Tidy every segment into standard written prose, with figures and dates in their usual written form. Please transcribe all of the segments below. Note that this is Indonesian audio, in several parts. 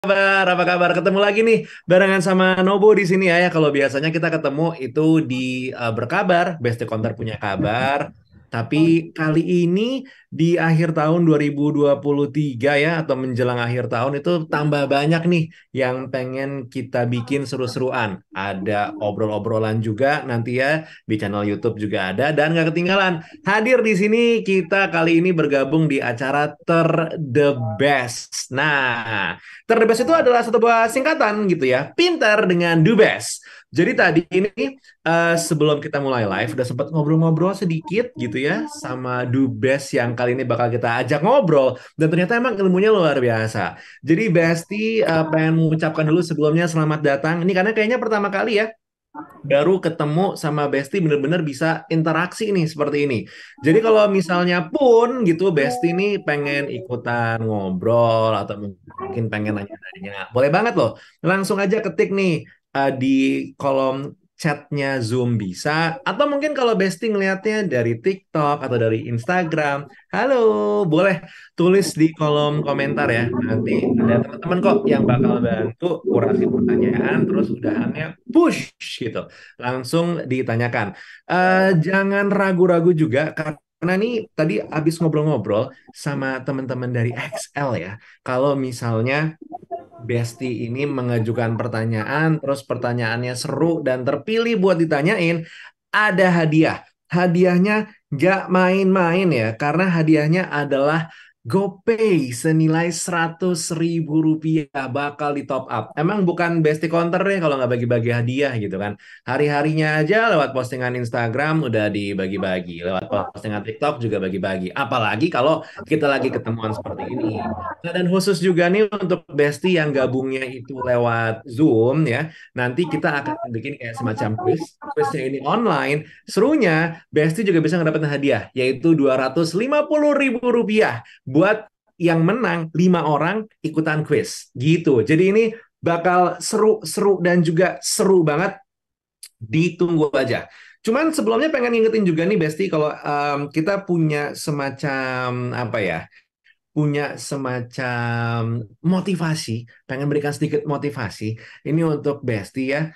kabar? Apa kabar? Ketemu lagi nih barengan sama Nobo di sini ya. Kalau biasanya kita ketemu itu di Berkabar, Besti Konter punya kabar. Tapi kali ini di akhir tahun 2023 ya atau menjelang akhir tahun itu tambah banyak nih yang pengen kita bikin seru-seruan. Ada obrol-obrolan juga nanti ya di channel YouTube juga ada dan nggak ketinggalan. Hadir di sini kita kali ini bergabung di acara Ter The Best. Nah, Terdebes itu adalah satu buah singkatan gitu ya. Pintar dengan do best. Jadi tadi ini sebelum kita mulai live udah sempat ngobrol-ngobrol sedikit gitu ya sama do best yang kali ini bakal kita ajak ngobrol dan ternyata emang ilmunya luar biasa. Jadi Besti pengen mengucapkan dulu sebelumnya selamat datang. Ini karena kayaknya pertama kali ya baru ketemu sama Besti bener-bener bisa interaksi nih seperti ini. Jadi kalau misalnya pun gitu Besti nih pengen ikutan ngobrol atau mungkin pengen nanya-nanya, boleh banget loh. Langsung aja ketik nih di kolom chatnya Zoom bisa, atau mungkin kalau Besti ngelihatnya dari TikTok atau dari Instagram, halo, boleh tulis di kolom komentar ya. Nanti ada teman-teman kok yang bakal bantu kurasi pertanyaan, terus udahannya push gitu langsung ditanyakan. Jangan ragu-ragu juga karena nih tadi abis ngobrol-ngobrol sama teman-teman dari XL ya. Kalau misalnya Besti ini mengajukan pertanyaan, terus pertanyaannya seru dan terpilih buat ditanyain, ada hadiah. Hadiahnya nggak main-main ya, karena hadiahnya adalah GoPay senilai 100.000 rupiah bakal di top up. Emang bukan Besti Counter deh kalau nggak bagi-bagi hadiah gitu kan. Hari-harinya aja lewat postingan Instagram udah dibagi-bagi, lewat postingan TikTok juga bagi-bagi. Apalagi kalau kita lagi ketemuan seperti ini. Nah, dan khusus juga nih untuk Besti yang gabungnya itu lewat Zoom ya. Nanti kita akan bikin kayak semacam quiz. Quiznya ini online. Serunya, Besti juga bisa ngedapetin hadiah, yaitu 250.000 rupiah buat yang menang 5 orang ikutan quiz. Gitu. Jadi ini bakal seru-seru dan juga seru banget. Ditunggu aja. Cuman sebelumnya pengen ngingetin juga nih Besti kalau kita punya semacam apa ya? Punya semacam motivasi, pengen berikan sedikit motivasi. Ini untuk Besti ya.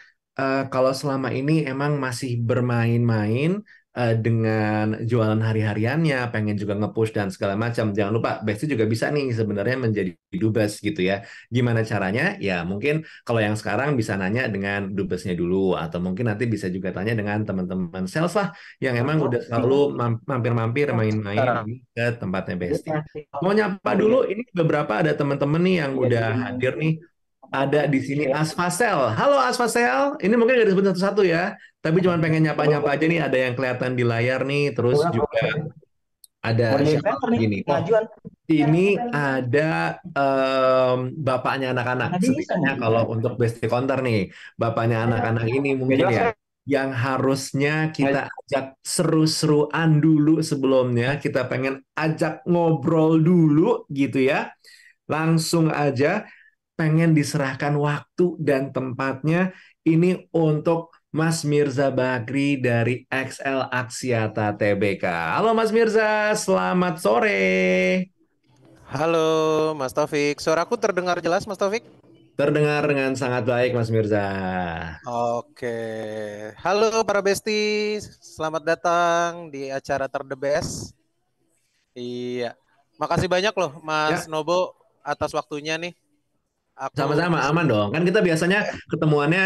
Kalau selama ini emang masih bermain-main dengan jualan hari-hariannya, pengen juga nge-push dan segala macam. Jangan lupa, Besti juga bisa nih sebenarnya menjadi dubes gitu ya. Gimana caranya? Ya mungkin kalau yang sekarang bisa nanya dengan dubesnya dulu, atau mungkin nanti bisa juga tanya dengan teman-teman sales lah yang emang udah selalu mampir-mampir main-main ini ke tempatnya Besti. Mau nyapa dulu, ini beberapa ada teman-teman nih yang udah hadir nih. Ada di sini Asfasel. Halo Asfasel, ini mungkin gak disebut satu-satu ya, tapi cuma pengen nyapa-nyapa aja nih. Ada yang kelihatan di layar nih, terus juga ada siapa lagi nih? Oh, ini ada bapaknya anak-anak. Setidaknya kalau untuk Besti Counter nih, bapaknya anak-anak ini mungkin ya, yang harusnya kita ajak seru-seruan dulu sebelumnya. Kita pengen ajak ngobrol dulu gitu ya. Langsung aja pengen diserahkan waktu dan tempatnya ini untuk Mas Mirza Bakri dari XL Aksiata TBK. Halo Mas Mirza, selamat sore. Halo Mas Taufik, suaraku terdengar jelas Mas Taufik? Terdengar dengan sangat baik Mas Mirza. Oke, halo para besti, selamat datang di acara Ter The Best. Iya, makasih banyak loh Mas Ya, Nobo atas waktunya nih. Aku sama-sama di aman sini. dong. Kan kita biasanya ketemuannya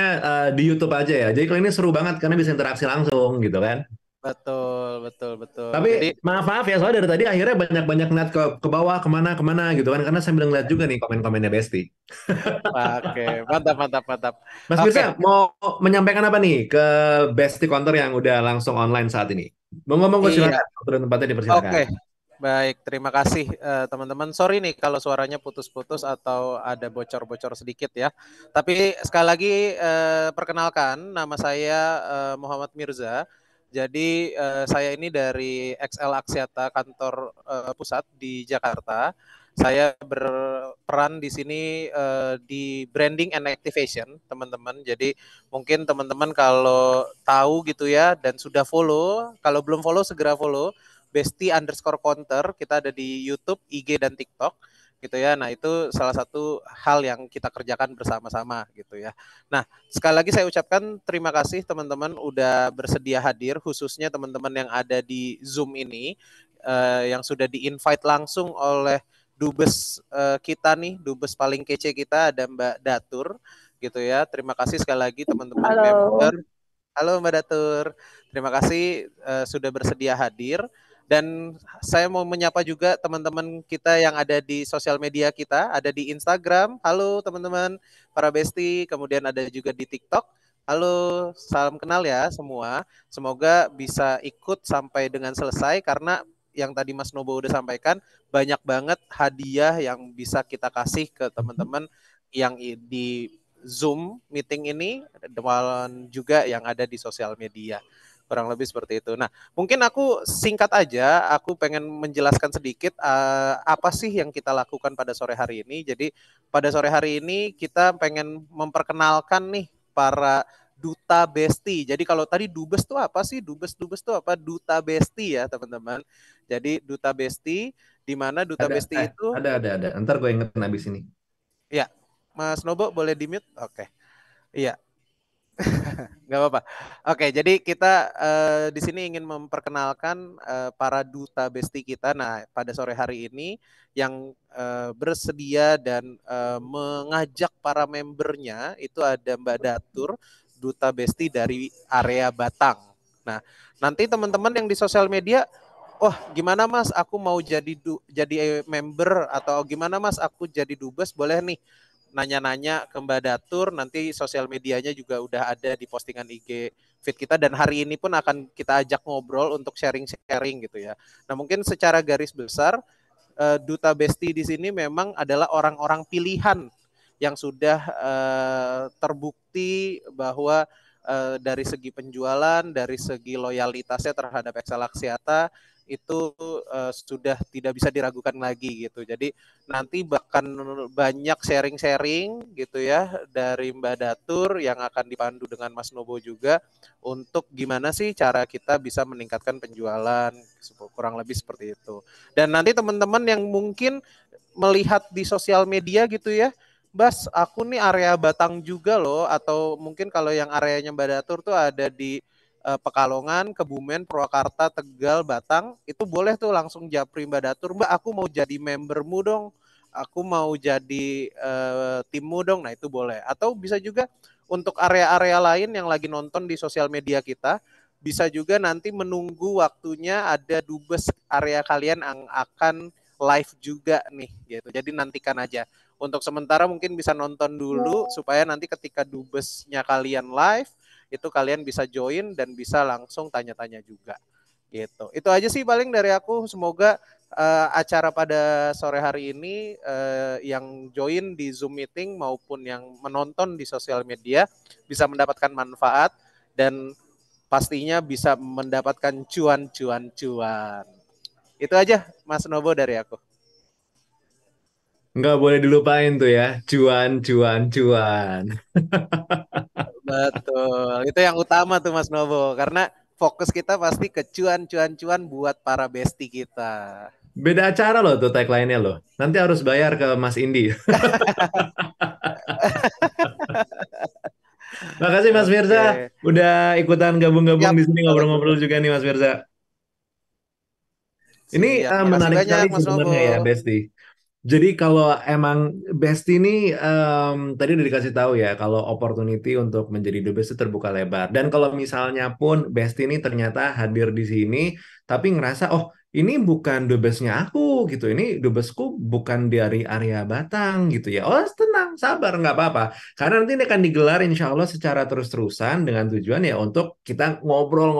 di YouTube aja ya. Jadi kali ini seru banget karena bisa interaksi langsung gitu kan. Betul, betul, betul. Tapi Jadi, maaf ya soalnya dari tadi akhirnya banyak-banyak ngeliat ke bawah kemana-kemana gitu kan karena sambil ngeliat juga nih komen-komennya Besti. oke, mantap, mantap, mantap. Mas Oke, Mirza mau menyampaikan apa nih ke Besti Counter yang udah langsung online saat ini? Monggo iya, silakan. Waktu dan tempatnya dipersilakan. oke. Baik, terima kasih teman-teman. Sorry nih kalau suaranya putus-putus atau ada bocor-bocor sedikit ya. Tapi sekali lagi perkenalkan, nama saya Muhammad Mirza. Jadi saya ini dari XL Aksiata kantor pusat di Jakarta. Saya berperan di sini di branding and activation, teman-teman. Jadi mungkin teman-teman kalau tahu gitu ya dan sudah follow, kalau belum follow segera follow Besti underscore counter. Kita ada di YouTube, IG, dan TikTok. gitu ya. Nah, itu salah satu hal yang kita kerjakan bersama-sama gitu ya. Nah, sekali lagi saya ucapkan terima kasih teman-teman udah bersedia hadir, khususnya teman-teman yang ada di Zoom ini, yang sudah di-invite langsung oleh dubes kita nih, dubes paling kece kita ada Mbak Datur gitu ya. Terima kasih sekali lagi teman-teman Halo. member. Halo Mbak Datur, terima kasih sudah bersedia hadir. Dan saya mau menyapa juga teman-teman kita yang ada di sosial media kita, ada di Instagram. Halo teman-teman, para besti, kemudian ada juga di TikTok. Halo, salam kenal ya semua. Semoga bisa ikut sampai dengan selesai karena yang tadi Mas Nobo udah sampaikan, banyak banget hadiah yang bisa kita kasih ke teman-teman yang di Zoom meeting ini dan juga yang ada di sosial media. Kurang lebih seperti itu. Nah, mungkin aku singkat aja, aku pengen menjelaskan sedikit apa sih yang kita lakukan pada sore hari ini. Jadi pada sore hari ini kita pengen memperkenalkan nih para duta besti. Jadi kalau tadi dubes tuh apa sih? Dubes tuh apa? Duta besti ya, teman-teman. Jadi duta besti di mana duta Ada, besti itu ada. Ntar gue ingetin abis ini. ya, Mas Nobo boleh di-mute? Oke. Iya, nggak apa-apa. Oke, jadi kita di sini ingin memperkenalkan para duta besti kita. Nah, pada sore hari ini yang bersedia dan mengajak para membernya itu ada Mbak Datur, duta besti dari area Batang. Nah, nanti teman-teman yang di sosial media, wah gimana Mas, aku mau jadi member atau gimana Mas, aku jadi dubes, boleh nih nanya-nanya ke Mbak Datur, nanti sosial medianya juga udah ada di postingan IG feed kita dan hari ini pun akan kita ajak ngobrol untuk sharing-sharing gitu ya. Nah, mungkin secara garis besar duta besti di sini memang adalah orang-orang pilihan yang sudah terbukti bahwa dari segi penjualan, dari segi loyalitasnya terhadap Excel-Axiata itu sudah tidak bisa diragukan lagi gitu. Jadi nanti bahkan banyak sharing-sharing gitu ya dari Mbak Datur yang akan dipandu dengan Mas Nobo juga untuk gimana sih cara kita bisa meningkatkan penjualan, kurang lebih seperti itu. Dan nanti teman-teman yang mungkin melihat di sosial media gitu ya, Bas, aku nih area Batang juga loh, atau mungkin kalau yang areanya Mbak Datur tuh ada di Pekalongan, Kebumen, Purwakarta, Tegal, Batang, itu boleh tuh langsung japri Mbak Datur, Mbak aku mau jadi membermu dong, aku mau jadi timmu dong, nah itu boleh. Atau bisa juga untuk area-area lain yang lagi nonton di sosial media kita, bisa juga nanti menunggu waktunya ada dubes area kalian yang akan live juga nih gitu. Jadi nantikan aja. Untuk sementara mungkin bisa nonton dulu supaya nanti ketika dubesnya kalian live itu kalian bisa join dan bisa langsung tanya-tanya juga gitu. Itu aja sih paling dari aku. Semoga acara pada sore hari ini yang join di Zoom meeting maupun yang menonton di sosial media bisa mendapatkan manfaat dan pastinya bisa mendapatkan cuan. Itu aja Mas Nobo dari aku. Nggak boleh dilupain tuh ya, cuan. Betul, itu yang utama tuh Mas Novo, karena fokus kita pasti ke cuan buat para bestie kita. Beda acara loh tuh tagline-nya loh. Nanti harus bayar ke Mas Indi. Makasih Mas Mirza, Oke, udah ikutan gabung-gabung siap di sini kalau ngobrol-ngobrol gitu. juga nih Mas Mirza. Ini Siap, makasih menarik sekali banyak Mas Novo. sebenarnya ya, Besti. Jadi kalau emang Besti ini tadi udah dikasih tahu ya kalau opportunity untuk menjadi dubes itu terbuka lebar. Dan kalau misalnya pun Besti ini ternyata hadir di sini, tapi ngerasa oh ini bukan dubesnya aku gitu, ini dubesku bukan dari area Batang gitu ya. Oh tenang, sabar nggak apa-apa. Karena nanti ini akan digelar insya Allah secara terus-terusan dengan tujuan ya untuk kita ngobrol,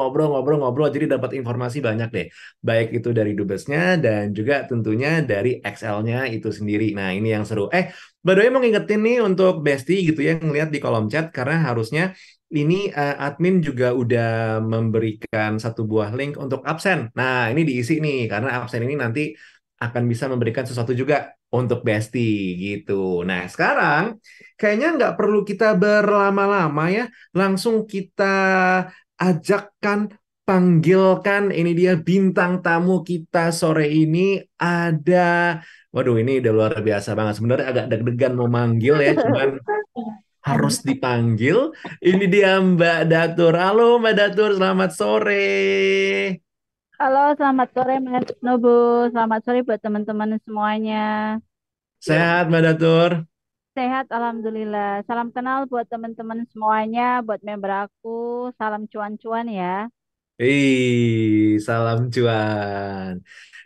jadi dapat informasi banyak deh baik itu dari dubesnya dan juga tentunya dari XL-nya itu sendiri. Nah, ini yang seru. By the way mau ngingetin nih untuk Besti gitu ya ngeliat di kolom chat karena harusnya ini admin juga udah memberikan satu buah link untuk absen. Nah, ini diisi nih karena absen ini nanti akan bisa memberikan sesuatu juga untuk Besti gitu. Nah, sekarang kayaknya nggak perlu kita berlama-lama ya, langsung kita ajakkan panggilkan ini dia bintang tamu kita sore ini ada Waduh, ini udah luar biasa banget. Sebenarnya agak deg-degan mau manggil ya, cuman harus dipanggil. Ini dia Mbak Datur. Halo Mbak Datur, selamat sore. Halo, selamat sore Mas Nobu. Selamat sore buat teman-teman semuanya. Sehat Mbak Datur? Sehat, Alhamdulillah. Salam kenal buat teman-teman semuanya, buat member aku. Salam cuan-cuan ya. Salam cuan.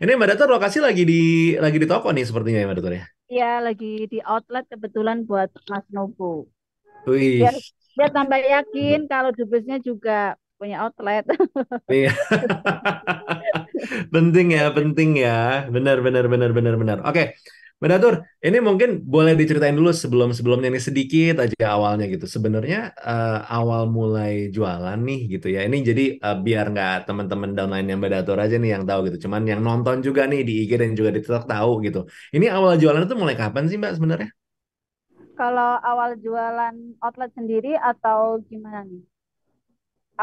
Ini Mbak Datur lokasi lagi di toko nih sepertinya ya Mbak Datur ya. Iya, lagi di outlet kebetulan buat Mas Nobu. Wih. Biar, biar tambah yakin kalau dubesnya juga punya outlet. Iya. Penting ya, penting ya. Benar, benar, benar, benar, benar. Oke, Mbak Datur, ini mungkin boleh diceritain dulu sebelumnya ini sedikit aja awalnya gitu. Sebenarnya awal mulai jualan nih gitu ya. Ini jadi biar nggak teman-teman downline yang Mbak Datur aja nih yang tahu gitu. Cuman yang nonton juga nih di IG dan juga di TikTok tahu gitu. Ini awal jualan itu mulai kapan sih Mbak sebenarnya? Kalau awal jualan outlet sendiri atau gimana nih?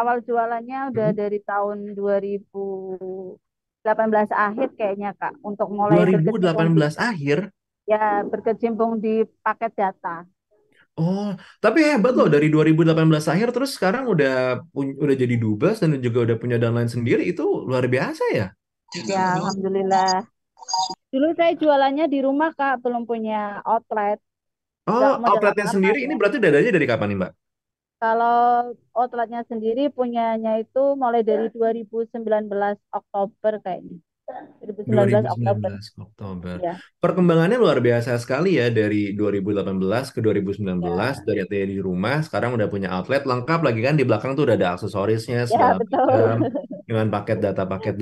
Awal jualannya udah Mhm. dari tahun 2018 akhir kayaknya Kak, untuk mulai berkecimpung di 2018 akhir. ya berkecimpung di paket data. Oh, tapi hebat loh dari 2018 akhir terus sekarang udah jadi dubes dan juga udah punya downline sendiri itu luar biasa ya. Ya, alhamdulillah. Dulu saya jualannya di rumah Kak, belum punya outlet, Oh, nggak modal outletnya apa-apa sendiri ini ya. berarti dadanya dari kapan nih, Mbak? Kalau outletnya sendiri punyanya itu mulai dari 2019 Oktober kayaknya. 2019 Oktober. 2019 Oktober. Ya, Perkembangannya luar biasa sekali ya dari 2018 ke 2019 ya, dari ATD di rumah sekarang udah punya outlet lengkap lagi kan di belakang tuh udah ada aksesorisnya ya segala macam betul. dengan paket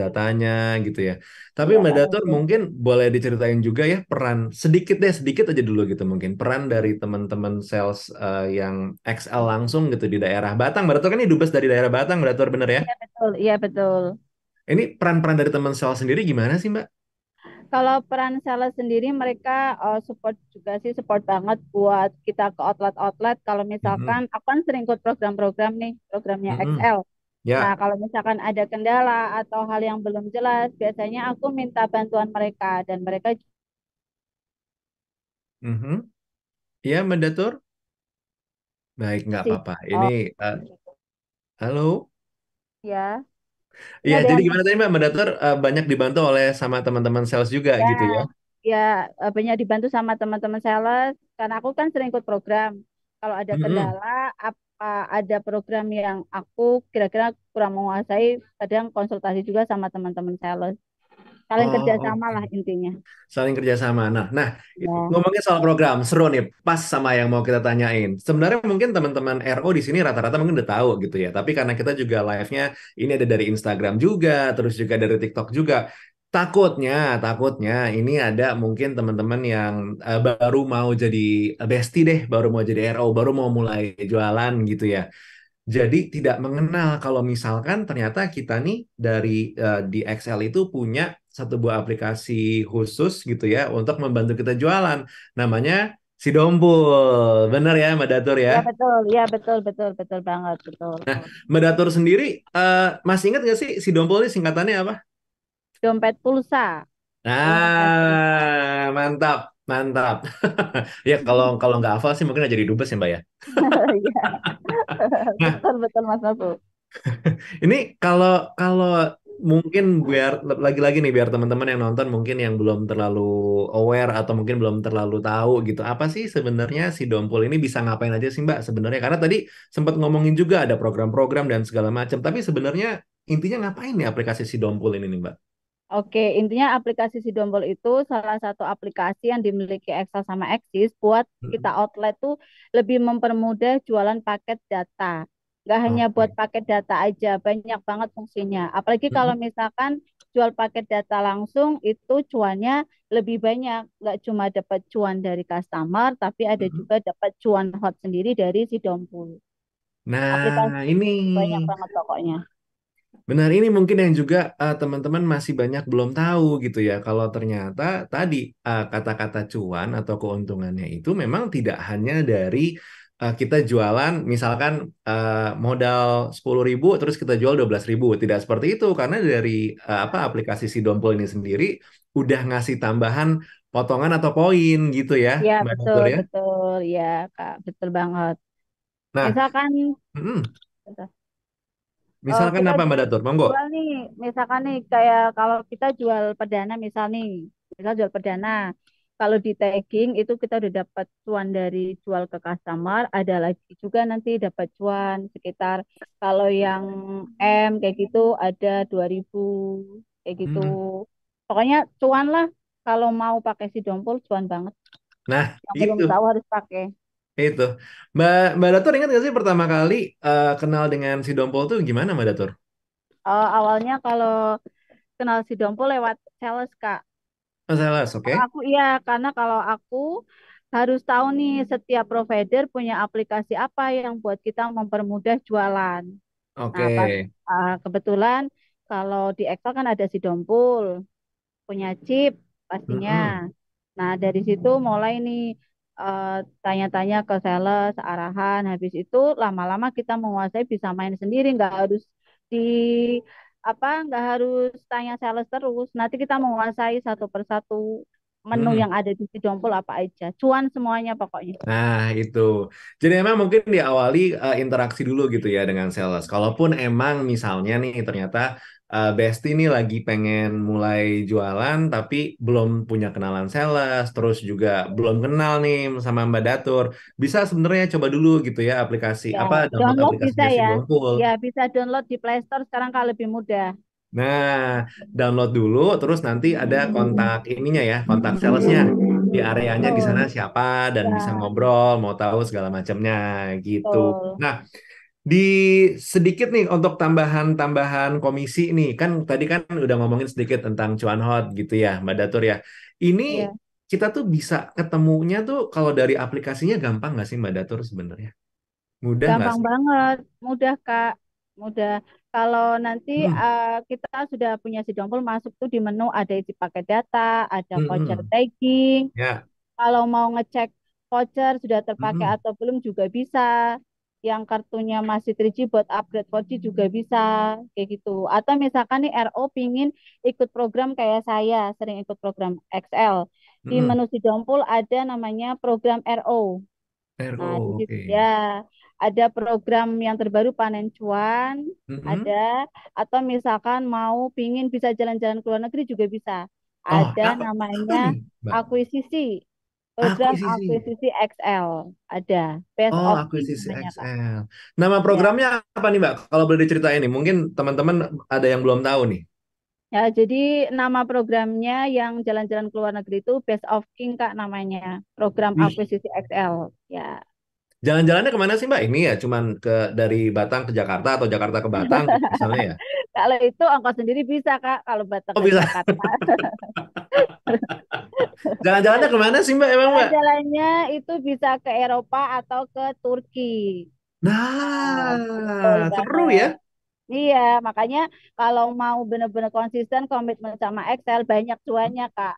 datanya gitu ya. Tapi Ya, Mbak Kak Datur Nubun. mungkin boleh diceritain juga ya peran sedikit deh sedikit aja dulu gitu mungkin peran dari teman-teman sales yang XL langsung gitu di daerah Batang. Mbak Datur kan ini dubes dari daerah Batang, Mbak Datur bener ya? Iya betul, iya betul. Ini peran-peran dari teman sales sendiri gimana sih Mbak? Kalau peran sales sendiri mereka support juga sih, support banget buat kita ke outlet-outlet. Kalau misalkan Mm-mm. aku kan sering ikut program-program nih, programnya Mm-mm. XL. Nah, Ya. kalau misalkan ada kendala atau hal yang belum jelas, biasanya aku minta bantuan mereka dan mereka Mhm. Iya, Mbak Datur. Baik, nggak sih. apa-apa. Ini, Oh, eh, halo. ya. Ini Iya, ada jadi yang gimana tadi Mbak Datur banyak dibantu oleh sama teman-teman sales juga ya, gitu ya? ya banyak dibantu sama teman-teman sales karena aku kan sering ikut program. Kalau ada Mhm. kendala, apa ada program yang aku kira-kira kurang menguasai, kadang konsultasi juga sama teman-teman sales. Kalian Oh, kerjasama lah oke. intinya. Saling kerjasama. Nah, Ya, ngomongin soal program, seru nih, pas sama yang mau kita tanyain. Sebenarnya mungkin teman-teman RO di sini rata-rata mungkin udah tahu gitu ya. Tapi karena kita juga live-nya ini ada dari Instagram juga, terus juga dari TikTok juga. Takutnya ini ada mungkin teman-teman yang baru mau jadi bestie deh, baru mau jadi RO, baru mau mulai jualan gitu ya. Jadi tidak mengenal kalau misalkan ternyata kita nih dari di Excel itu punya satu buah aplikasi khusus gitu ya untuk membantu kita jualan. Namanya Sidompul. Bener ya Mbak Datur ya? ya betul, ya betul, betul, betul banget, betul. Mbak Datur sendiri masih ingat nggak sih Sidompul ini singkatannya apa? Dompet pulsa, dompet pulsa. Nah, mantap, mantap. Ya kalau kalau nggak hafal sih mungkin nggak jadi dubes ya Mbak ya. Iya, Nah, betul, betul Mas Nobu. ini kalau kalau mungkin biar lagi-lagi nih biar teman-teman yang nonton mungkin yang belum terlalu aware atau mungkin belum terlalu tahu gitu apa sih sebenarnya si Dompul ini bisa ngapain aja sih Mbak sebenarnya karena tadi sempat ngomongin juga ada program-program dan segala macam tapi sebenarnya intinya ngapain nih aplikasi si Dompul ini nih Mbak? Oke, intinya aplikasi Sidombol itu salah satu aplikasi yang dimiliki Excel sama Axis buat kita Mm-mm. outlet tuh lebih mempermudah jualan paket data. Nggak hanya buat Oke. paket data aja, banyak banget fungsinya. Apalagi kalau Mm-mm. misalkan jual paket data langsung itu cuannya lebih banyak. Nggak cuma dapat cuan dari customer, tapi ada Mm-mm. juga dapat cuan hot sendiri dari Sidompol. Nah, Aplikasi ini banyak banget pokoknya. benar, ini mungkin yang juga teman-teman masih banyak belum tahu gitu ya. Kalau ternyata tadi kata-kata cuan atau keuntungannya itu memang tidak hanya dari kita jualan, misalkan modal 10.000 terus kita jual 12.000. Tidak seperti itu, karena dari aplikasi si Dompol ini sendiri udah ngasih tambahan potongan atau poin gitu ya, Ya, Mbak betul, Datur ya. betul. Ya, Kak, betul banget. Nah, Misalkan mm-mm. eh, Misalkan kita apa Mbak Datur? Monggo. jual nih, misalkan nih kayak kalau kita jual perdana misal jual perdana, kalau di tagging itu kita udah dapat cuan dari jual ke customer, ada lagi juga nanti dapat cuan sekitar kalau yang kayak gitu ada 2.000 kayak gitu. Hmm. Pokoknya cuan lah kalau mau pakai si dompol cuan banget. Nah, Yang belum itu. tahu harus pakai. Itu. Mbak Datur ingat nggak sih pertama kali kenal dengan si Dompol tuh gimana Mbak Datur? Awalnya kalau kenal si dompol lewat sales Kak. Oh, sales, oke. Kalau aku iya, karena kalau aku harus tahu nih setiap provider punya aplikasi apa yang buat kita mempermudah jualan. Nah, Oke. kebetulan kalau di Excel kan ada si Dompul, punya chip pastinya. Mm-mm. Nah, dari situ mulai nih eh, tanya-tanya ke sales, arahan. Habis itu lama-lama kita menguasai bisa main sendiri, di nggak harus tanya sales terus. Nanti kita menguasai satu persatu menu Mm-mm. yang ada di si Dompul apa aja. Cuan semuanya pokoknya. Nah, itu. Jadi emang mungkin diawali interaksi dulu gitu ya dengan sales. Kalaupun emang misalnya nih ternyata Besti nih lagi pengen mulai jualan tapi belum punya kenalan sales, terus juga belum kenal nih sama Mbak Datur, bisa sebenarnya coba dulu gitu ya aplikasi Ya, apa download download aplikasi bisa Besti ya. Dompul. Ya, bisa download di Play Store sekarang kalau lebih mudah. Nah, download dulu, terus nanti ada kontak ininya ya, kontak salesnya di areanya di sana Betul. siapa dan bisa Ya, ngobrol, mau tahu segala macamnya gitu. betul. Nah, di sedikit nih untuk tambahan-tambahan komisi nih, kan tadi kan udah ngomongin sedikit tentang cuan hot gitu ya, Mbak Datur ya. Ini Iya. kita tuh bisa ketemunya tuh kalau dari aplikasinya gampang nggak sih Mbak Datur sebenarnya? Mudah nggak Gampang sih? banget, mudah Kak, mudah. Kalau nanti Hmm, kita sudah punya si Dompol masuk tuh di menu ada isi pakai data, ada hmm, voucher hmm. tagging. Ya, Kalau mau ngecek voucher sudah hmm, terpakai hmm. atau belum juga bisa. Yang kartunya masih 3G buat upgrade 4G juga bisa, kayak gitu. Atau misalkan nih RO pingin ikut program kayak saya, sering ikut program XL. Di Hmm, hmm. menu si Dompol ada namanya program RO. Nah, di RO, situ oke. ya ada program yang terbaru panen cuan, ada Mm-mm. atau misalkan mau pingin bisa jalan-jalan ke luar negeri juga bisa. Oh, Ada apa namanya nih, Mbak? akuisisi, program Akuisisi. akuisisi XL. Ada best Oh, of King akuisisi namanya Kak. XL. Nama Ya. programnya apa nih, Mbak? Kalau boleh diceritain nih, mungkin teman-teman ada yang belum tahu nih. Ya, jadi nama programnya yang jalan-jalan ke luar negeri itu Best of King Kak namanya. Program Wih, akuisisi XL. Ya. jalan-jalannya kemana sih, Mbak? Ini ya, cuman dari Batang ke Jakarta atau Jakarta ke Batang, gitu misalnya ya? Kalau itu ongkos sendiri bisa Kak kalau Batak Oh, ke bisa. Jakarta. Jalan-jalannya kemana sih, Mbak, emang, Mbak? Jalan-jalannya itu bisa ke Eropa atau ke Turki. Nah, betul Nah, seru banget. ya. Iya, makanya kalau mau benar-benar konsisten komitmen sama Excel banyak cuannya, Kak.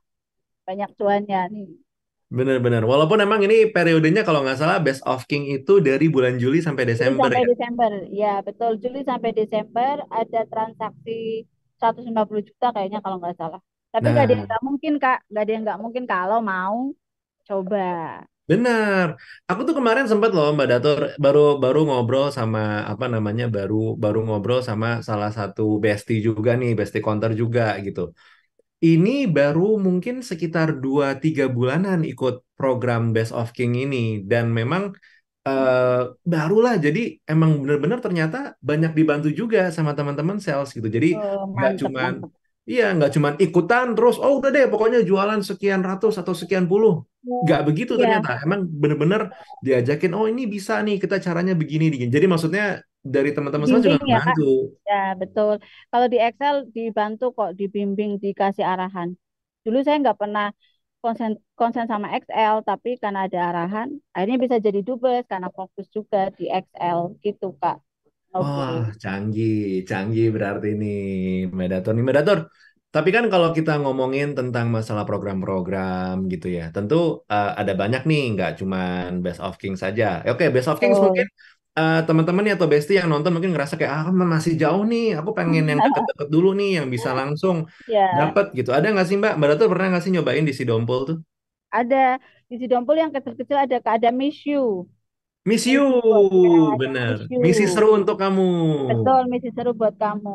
Banyak cuannya nih. Bener-bener. Walaupun emang ini periodenya kalau nggak salah Best of King itu dari bulan Juli sampai Juli Desember sampai ya. Desember. Ya, betul. Juli sampai Desember ada transaksi 150 juta kayaknya kalau nggak salah. Tapi nggak ada yang Nah, nggak mungkin, Kak. Nggak ada yang nggak mungkin kalau mau coba. benar. Aku tuh kemarin sempat loh Mbak Datur baru baru ngobrol sama apa namanya baru baru ngobrol sama salah satu bestie juga nih, bestie counter juga gitu. Ini baru mungkin sekitar 2-3 bulanan ikut program Best of King ini dan memang barulah jadi emang benar-benar ternyata banyak dibantu juga sama teman-teman sales gitu. Jadi Oh, nggak mantep, cuman mantep. iya nggak cuman ikutan terus oh udah deh pokoknya jualan sekian ratus atau sekian puluh. Nggak begitu Iya, ternyata. Emang benar-benar diajakin oh ini bisa nih kita caranya begini begini. Jadi maksudnya dari teman-teman sales juga dibimbing ya, Kak. membantu. Ya, betul. Kalau di Excel dibantu kok, dibimbing, dikasih arahan. Dulu saya nggak pernah konsen konsen sama Excel, tapi karena ada arahan, akhirnya bisa jadi dubes karena fokus juga di Excel gitu, Kak. Oke. Wah, canggih, canggih berarti ini Mbak Datur nih Mbak Datur. Tapi kan kalau kita ngomongin tentang masalah program-program gitu ya, tentu ada banyak nih, nggak cuman Best of Kings saja. Oke, Best of Kings mungkin Betul. teman-teman nih atau bestie yang nonton mungkin ngerasa kayak ah masih jauh nih, aku pengen yang deket-deket dulu nih, yang bisa langsung Ya, dapat gitu. Ada nggak sih Mbak? Mbak Datul pernah nggak sih nyobain di Sidompul tuh? ada di Sidompul yang kecil-kecil ada Kak, ada Miss You. Miss You, Miss You, ya, ada bener. Miss You. Misi seru untuk kamu. Betul, misi seru buat kamu.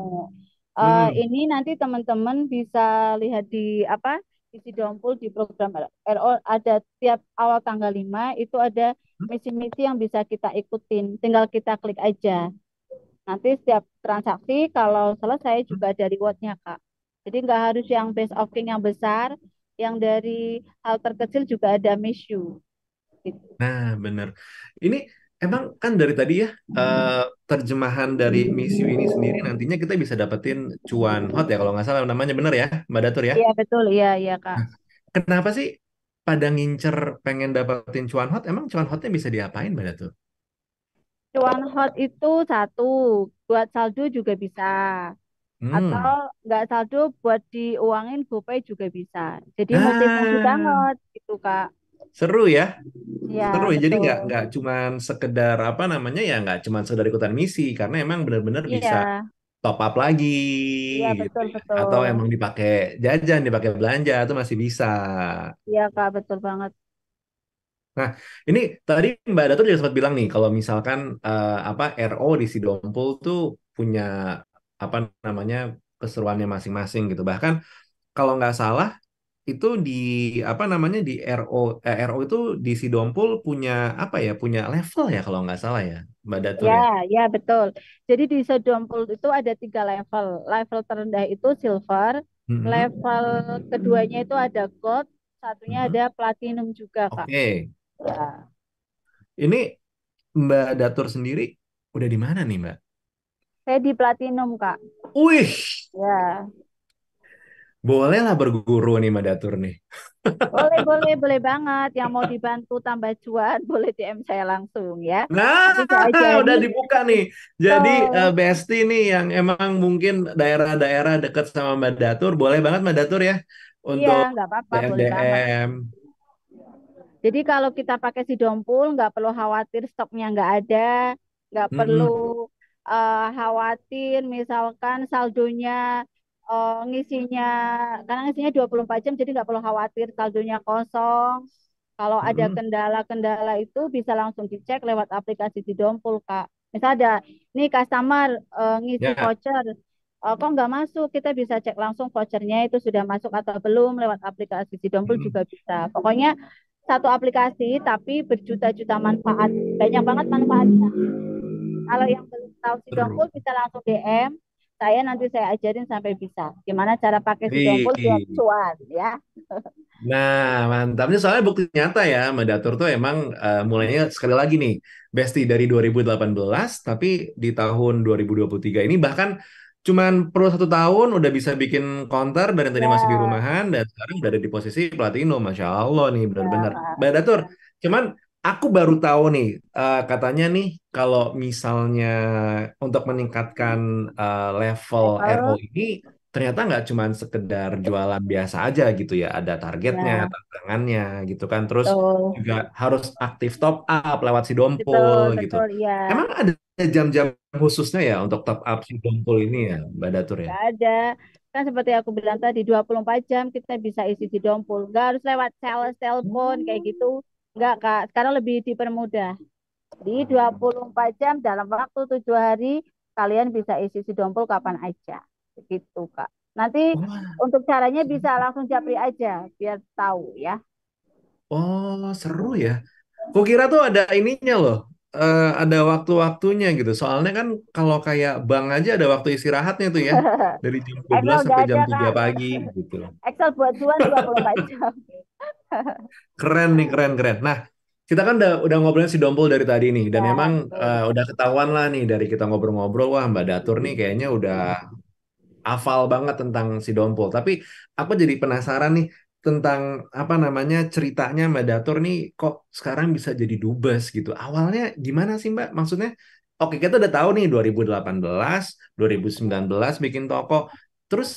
Hmm. Ini nanti teman-teman bisa lihat di apa di Sidompul di program RO ada tiap awal tanggal 5 itu ada misi-misi yang bisa kita ikutin. Tinggal kita klik aja. Nanti setiap transaksi kalau selesai juga ada rewardnya, Kak. Jadi nggak harus yang base of king yang besar, yang dari hal terkecil juga ada miss you. Gitu. Nah, bener. Ini emang kan dari tadi ya, terjemahan dari Miss You ini sendiri nantinya kita bisa dapetin cuan hot ya kalau nggak salah namanya, bener ya Mbak Datur ya. Iya betul, iya iya Kak. Kenapa sih pada ngincer pengen dapetin cuan hot? Emang cuan hotnya bisa diapain Mbak Datur? Cuan hot itu satu, buat saldo juga bisa. Atau Hmm. nggak saldo buat diuangin GoPay juga bisa. Jadi multifungsi Nah, banget gitu Kak. seru ya. Ya Seru ya. Jadi nggak betul. cuman sekedar apa namanya ya, nggak cuman sekedar ikutan misi karena emang benar-benar Iya, bisa top up lagi iya gitu betul ya. Atau betul. emang dipakai jajan, dipakai belanja itu masih bisa. Iya Kak betul banget. Nah, ini tadi Mbak Datuk juga sempat bilang nih kalau misalkan apa RO di Sidompul tuh punya apa namanya keseruannya masing-masing gitu. Bahkan kalau nggak salah itu di apa namanya di RO itu di Sidompul punya apa ya punya level ya kalau nggak salah ya Mbak Datur Ya, ya. ya betul. Jadi di Sedompul itu ada tiga level. Level terendah itu silver, Mhm, level keduanya itu ada gold, satunya mhm. ada platinum juga, Kak. Oke, Ya, ini Mbak Datur sendiri udah di mana nih Mbak? saya di platinum, Kak. Wih, Ya, bolehlah berguru nih Mbak Datur nih. boleh, boleh, boleh banget. Yang mau dibantu tambah cuan, boleh DM saya langsung ya. Nah, Nanti saya udah ajarin. dibuka nih. Jadi Betul. Besti nih yang emang mungkin daerah-daerah dekat sama Mbak Datur, boleh banget Mbak Datur ya Iya, untuk nggak apa-apa, DM boleh banget. DM. Jadi kalau kita pakai si dompul nggak perlu khawatir stoknya nggak ada, nggak perlu Mm-mm. khawatir misalkan saldonya ngisinya karena ngisinya 24 jam jadi nggak perlu khawatir saldonya kosong. Kalau ada Mm-mm. kendala-kendala itu bisa langsung dicek lewat aplikasi si dompul Kak. Misal ada nih customer ngisi Ya. voucher, kok nggak masuk, kita bisa cek langsung vouchernya itu sudah masuk atau belum lewat aplikasi si dompul juga Mm-mm. bisa. Pokoknya satu aplikasi tapi berjuta-juta manfaat. Banyak banget manfaatnya. Kalau yang belum tahu Sidompul Seru. bisa langsung DM. Saya ajarin sampai bisa. Gimana cara pakai Sidompul biar Wih. cuan ya. Nah, mantapnya soalnya bukti nyata ya, Mbak Datur tuh emang mulainya sekali lagi nih, Besti dari 2018, tapi di tahun 2023 ini bahkan cuman perlu 1 tahun udah bisa bikin konter dan yang tadi masih di Ya, rumahan dan sekarang udah ada di posisi platinum, Masya Allah nih ya benar-benar. Mbak Kak. Datur, cuman aku baru tahu nih, katanya nih kalau misalnya untuk meningkatkan level RO Level ini ternyata nggak cuma sekedar jualan biasa aja gitu ya, ada targetnya, ya tantangannya gitu kan, terus betul. juga harus aktif top up lewat si Dompul Betul, gitu. betul ya. Emang ada jam-jam khususnya ya untuk top up si Dompul ini ya, Mbak Datur ya? Nggak ada. Kan seperti aku bilang tadi 24 jam kita bisa isi di dompul. Nggak harus lewat sales, telepon kayak gitu. Nggak Kak. Sekarang lebih dipermudah. Di 24 jam dalam waktu 7 hari kalian bisa isi si dompul kapan aja. Begitu Kak. Nanti Wah, untuk caranya bisa langsung japri aja biar tahu ya. oh seru ya. Kok kira tuh ada ininya loh, ada waktu-waktunya gitu. Soalnya kan kalau kayak bank aja ada waktu istirahatnya tuh ya, dari jam 12 Excel udah sampai jam ada 3 Kak. pagi gitu. Excel buat cuan 24 jam. Keren nih, keren, keren. Nah, kita kan udah ngobrolin si Dompul dari tadi nih, dan Ya, emang betul. udah ketahuan lah nih dari kita ngobrol-ngobrol, wah Mbak Datur nih kayaknya udah hafal banget tentang si Dompul. Tapi aku jadi penasaran nih tentang apa namanya ceritanya Mbak Datur nih kok sekarang bisa jadi dubes gitu. Awalnya gimana sih Mbak? Maksudnya, oke kita udah tahu nih 2018, 2019 bikin toko, terus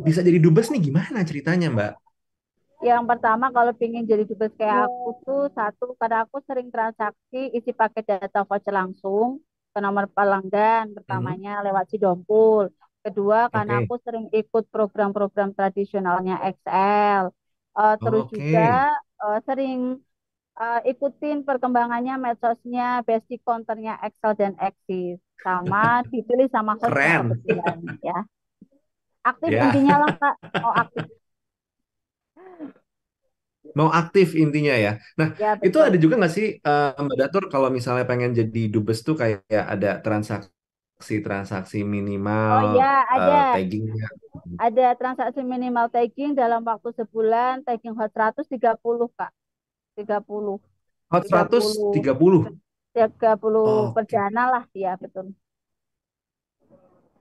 bisa jadi dubes nih gimana ceritanya Mbak? Yang pertama kalau pingin jadi dubes kayak aku tuh satu, karena aku sering transaksi isi paket data voucher langsung ke nomor pelanggan Mhm. pertamanya lewat Sidompul. Kedua, karena Oke. aku sering ikut program-program tradisionalnya XL. Terus juga Oke. sering ikutin perkembangannya medsosnya, basic counternya Excel dan Axis. Sama dipilih sama hostnya Keren. kebetulan ya. Aktif Ya, intinya lah Kak. Oh aktif. mau aktif intinya ya. Nah, Ya itu ada betul. juga nggak sih Mbak Datur kalau misalnya pengen jadi dubes tuh kayak ada transaksi Oh minimal iya, ada. taggingnya. Ada transaksi minimal tagging dalam waktu sebulan, tagging hot 130 Kak. 30, Hot 30, 130. 30 Oke. perdana lah, ya betul.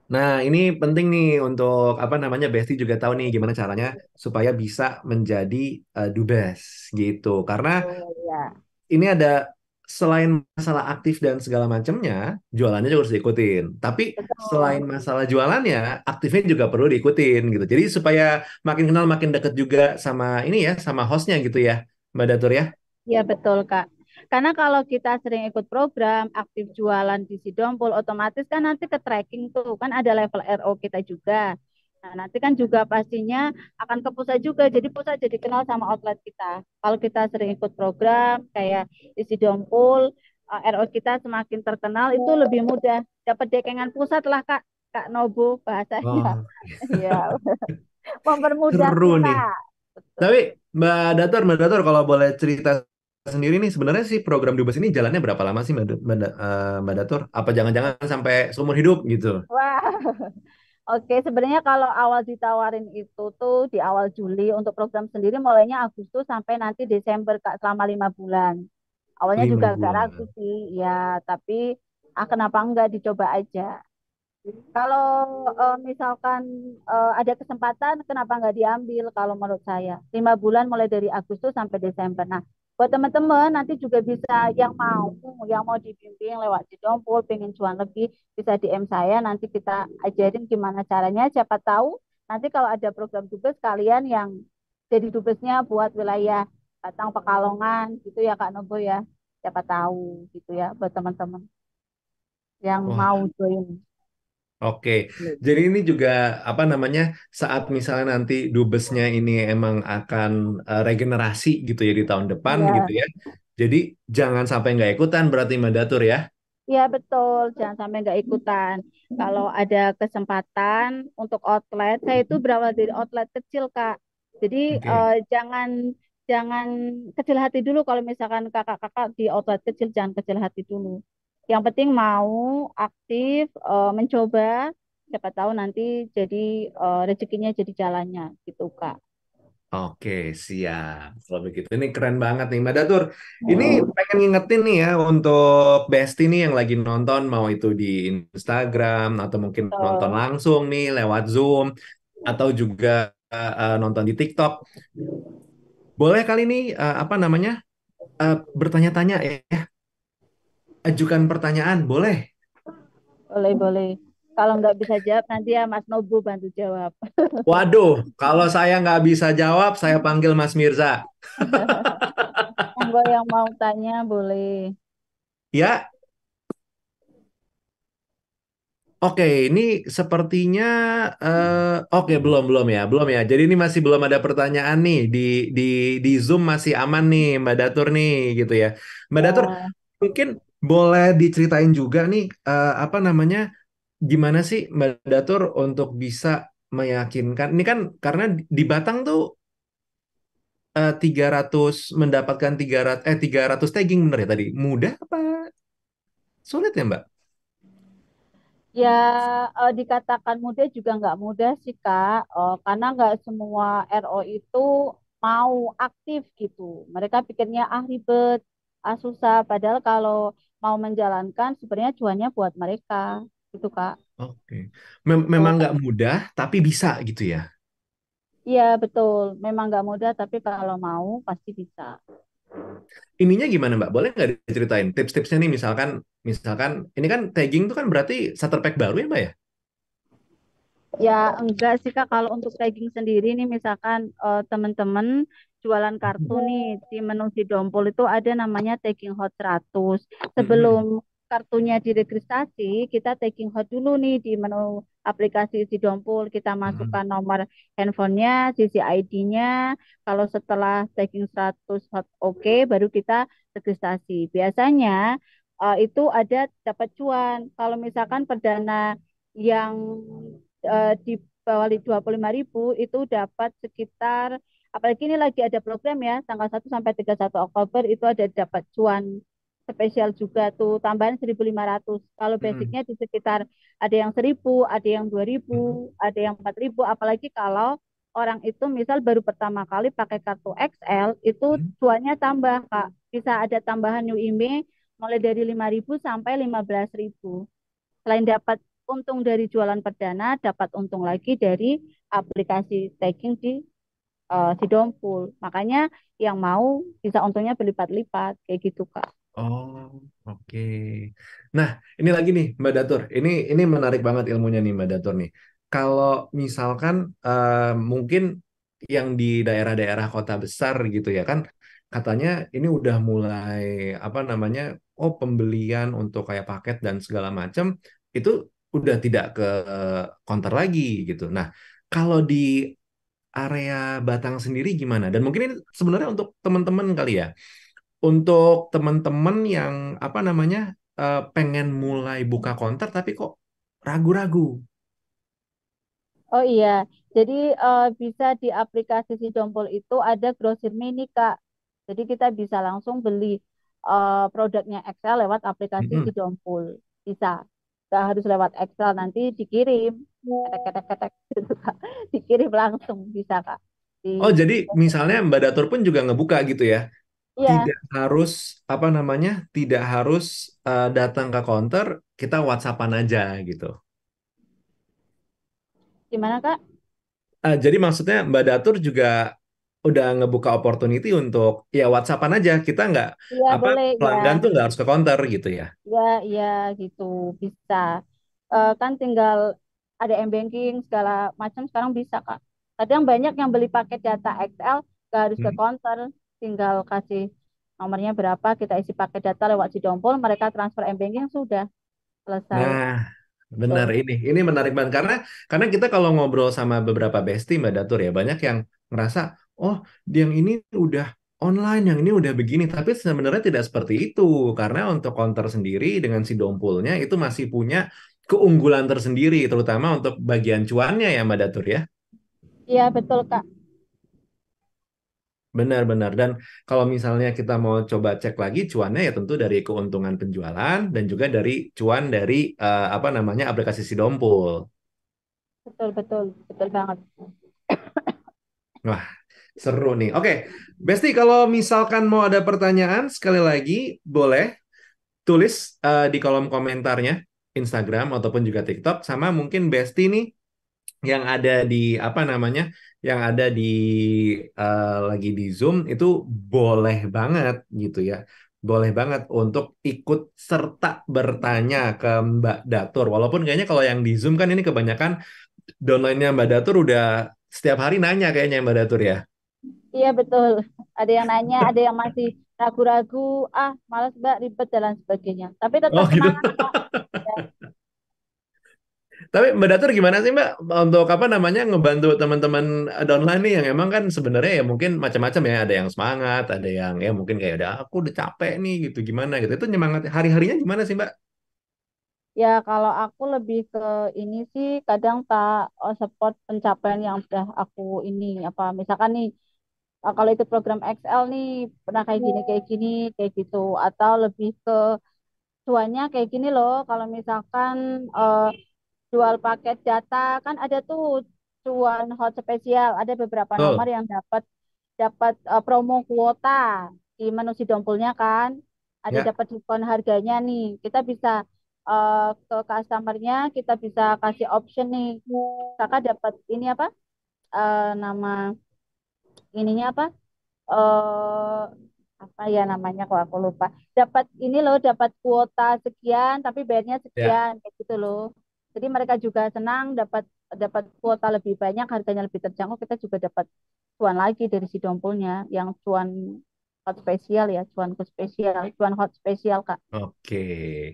Nah, ini penting nih untuk apa namanya Besti juga tahu nih gimana caranya supaya bisa menjadi dubes gitu. Karena Oh ya, ini ada selain masalah aktif dan segala macamnya, jualannya juga harus diikutin. Tapi selain betul. masalah jualannya, aktifnya juga perlu diikutin gitu. Jadi supaya makin kenal, makin deket juga sama ini ya, sama hostnya gitu ya, Mbak Datur ya. Ya betul Kak. Karena kalau kita sering ikut program, aktif jualan di Sidompul, otomatis kan nanti ke tracking tuh, kan ada level RO kita juga. Nah, nanti kan juga pastinya akan ke pusat juga, jadi pusat jadi kenal sama outlet kita. Kalau kita sering ikut program kayak di Sidompul, RO kita semakin terkenal, itu lebih mudah. Dapat dekengan pusat lah Kak, Kak Nobu bahasanya. Oh, Ya, mempermudah seru kita. nih. Betul. Tapi Mbak Datur kalau boleh cerita sendiri nih, sebenarnya sih program Dubes ini jalannya berapa lama sih Mbak Datur? Apa jangan-jangan sampai seumur hidup gitu? Wah. Oke, sebenarnya kalau awal ditawarin itu tuh di awal Juli untuk program sendiri mulainya Agustus sampai nanti Desember Kak selama 5 bulan. Awalnya Lima juga agak ragu bulan. sih, ya tapi kenapa enggak dicoba aja. Kalau misalkan ada kesempatan, kenapa nggak diambil? Kalau menurut saya, 5 bulan mulai dari Agustus sampai Desember. Nah, buat teman-teman nanti juga bisa yang mau dibimbing lewat Cidompul, pengen cuan lebih, bisa DM saya. Nanti kita ajarin gimana caranya. Siapa tahu nanti kalau ada program dubes kalian yang jadi dubesnya buat wilayah Batang Pekalongan gitu ya Kak Nobo ya. Siapa tahu gitu ya buat teman-teman yang Wah, mau join. oke. Jadi ini juga apa namanya saat misalnya nanti dubesnya ini emang akan regenerasi gitu ya di tahun depan gitu Iya. ya. Jadi jangan sampai nggak ikutan berarti Mbak Datur ya. Iya betul, jangan sampai nggak ikutan. Kalau ada kesempatan untuk outlet, saya itu berawal dari outlet kecil Kak. Jadi Oke. jangan jangan kecil hati dulu kalau misalkan kakak-kakak di outlet kecil jangan kecil hati dulu. Yang penting mau aktif, mencoba, siapa tahu nanti jadi rezekinya jadi jalannya gitu Kak. Oke, siap. Kalau begitu, ini keren banget nih, Mbak Datur. Ini pengen ngingetin nih ya untuk Besti nih yang lagi nonton, mau itu di Instagram atau mungkin nonton Betul. langsung nih lewat Zoom atau juga nonton di TikTok. Boleh kali nih apa namanya bertanya-tanya ya, ajukan pertanyaan, boleh. Boleh, boleh. Kalau nggak bisa jawab nanti ya Mas Nobu bantu jawab. Waduh, kalau saya nggak bisa jawab, saya panggil Mas Mirza. Monggo yang mau tanya boleh. Ya, oke, ini sepertinya oke belum ya. Jadi ini masih belum ada pertanyaan nih di di Zoom masih aman nih Mbak Datur nih gitu ya. Mbak Datur Ya, mungkin boleh diceritain juga nih apa namanya gimana sih Mbak Datur untuk bisa meyakinkan ini kan karena di Batang tuh 300 mendapatkan 300 tagging bener ya tadi. Mudah apa sulit ya Mbak? ya dikatakan mudah juga nggak mudah sih Kak, karena nggak semua RO itu mau aktif gitu. Mereka pikirnya ribet, susah. Padahal kalau mau menjalankan sebenarnya cuannya buat mereka gitu Kak. Oke. Memang Betul. nggak mudah tapi bisa gitu ya. Iya betul, memang nggak mudah tapi kalau mau pasti bisa. Ininya gimana Mbak? Boleh nggak diceritain tips-tipsnya nih misalkan misalkan ini kan tagging itu kan berarti starter pack baru ya Mbak ya? Ya enggak sih Kak, kalau untuk tagging sendiri nih misalkan teman-teman jualan kartu nih di menu Sidompol itu ada namanya tagging hot 100. Mm-mm. Sebelum kartunya diregistrasi, kita tagging hot dulu nih di menu aplikasi Sidompol. Kita Mm-mm. masukkan nomor handphonenya, sisi ID-nya. Kalau setelah tagging 100 hot oke, baru kita registrasi. Biasanya itu ada dapat cuan. Kalau misalkan perdana yang di bawah 25.000 itu dapat sekitar, apalagi ini lagi ada program ya tanggal 1 sampai 31 Oktober itu ada dapat cuan spesial juga tuh tambahan 1.500. Kalau Mm-mm. basicnya di sekitar ada yang 1.000, ada yang dua Mm-mm. ribu, ada yang 4.000. Apalagi kalau orang itu misal baru pertama kali pakai kartu XL itu Mm-mm. cuannya tambah Kak. Bisa ada tambahan new IMEI mulai dari 5.000 sampai 15.000. Selain dapat untung dari jualan perdana, dapat untung lagi dari aplikasi tagging di Dompul. Makanya yang mau bisa untungnya berlipat-lipat kayak gitu, Kak. Oh, oke. Nah, ini lagi nih, Mbak Datur. Ini menarik banget ilmunya nih, Mbak Datur nih. Kalau misalkan mungkin yang di daerah-daerah kota besar gitu ya kan, katanya ini udah mulai apa namanya, oh pembelian untuk kayak paket dan segala macam itu udah tidak ke counter lagi gitu. Nah, kalau di area Batang sendiri gimana? Dan mungkin ini sebenarnya untuk teman-teman kali ya. Untuk teman-teman yang apa namanya pengen mulai buka konter tapi kok ragu-ragu. Oh iya, jadi bisa di aplikasi si Dompul itu ada grosir mini, Kak. Jadi kita bisa langsung beli produknya Excel lewat aplikasi si Mm-mm. Dompul. Bisa. Nggak harus lewat Excel, nanti dikirim. Ketek-ketek-ketek gitu, Kak. Dikirim langsung bisa, Kak. Di Oh, jadi misalnya Mbak Datur pun juga ngebuka gitu ya. Iya, Tidak harus apa namanya? Tidak harus datang ke counter, kita WhatsAppan aja gitu. gimana Kak? Jadi maksudnya Mbak Datur juga udah ngebuka opportunity untuk ya WhatsAppan aja. Kita nggak Iya apa boleh ya, pelanggan tuh nggak harus ke counter gitu ya. ya, ya gitu bisa. Kan tinggal ada m-banking segala macam sekarang bisa Kak. Kadang banyak yang beli paket data XL gak harus ke Hmm. counter, tinggal kasih nomornya berapa, kita isi paket data lewat Sidompol, mereka transfer m-banking sudah selesai. Nah, benar Tuh. ini menarik banget karena kita kalau ngobrol sama beberapa bestie Mbak Datur ya banyak yang ngerasa oh yang ini udah online yang ini udah begini tapi sebenarnya tidak seperti itu karena untuk counter sendiri dengan si dompulnya itu masih punya keunggulan tersendiri terutama untuk bagian cuannya ya Mbak Datur ya. Iya betul Kak. Benar-benar. Dan kalau misalnya kita mau coba cek lagi cuannya ya tentu dari keuntungan penjualan dan juga dari cuan dari apa namanya aplikasi Sidompul. Betul betul betul banget. Wah, seru nih. Oke, Besti kalau misalkan mau ada pertanyaan sekali lagi boleh tulis di kolom komentarnya Instagram ataupun juga TikTok sama mungkin Besti nih yang ada di apa namanya yang ada di lagi di Zoom itu boleh banget gitu ya. Boleh banget untuk ikut serta bertanya ke Mbak Datur. Walaupun kayaknya kalau yang di Zoom kan ini kebanyakan downline-nya Mbak Datur udah setiap hari nanya kayaknya Mbak Datur ya. Iya betul. Ada yang nanya, ada yang masih ragu-ragu, ah malas Mbak ribet dan lain sebagainya. Tapi tetap Oh gitu. semangat Kak. Ya, Tapi Mbak Datur gimana sih Mbak untuk apa namanya ngebantu teman-teman downline nih yang emang kan sebenarnya ya mungkin macam-macam ya ada yang semangat ada yang ya mungkin kayak udah aku udah capek nih gitu gimana gitu itu nyemangat hari-harinya gimana sih Mbak? ya kalau aku lebih ke ini sih kadang tak support pencapaian yang udah aku ini apa misalkan nih kalau ikut program XL nih pernah kayak gini kayak gitu atau lebih ke cuannya kayak gini loh kalau misalkan jual paket data kan ada tuh cuan hot spesial ada beberapa nomor Betul. yang dapat dapat promo kuota di menu si Dompulnya kan ada Ya, dapat diskon harganya nih kita bisa ke customernya kita bisa kasih option nih kakak dapat ini apa nama ininya eh apa ya namanya kok aku lupa dapat ini loh dapat kuota sekian tapi bayarnya ya. sekian kayak gitu loh jadi mereka juga senang dapat dapat kuota lebih banyak, harganya lebih terjangkau, kita juga dapat cuan lagi dari si dompolnya, yang cuan hot spesial ya, cuan hot spesial, cuan hot spesial Kak. Oke.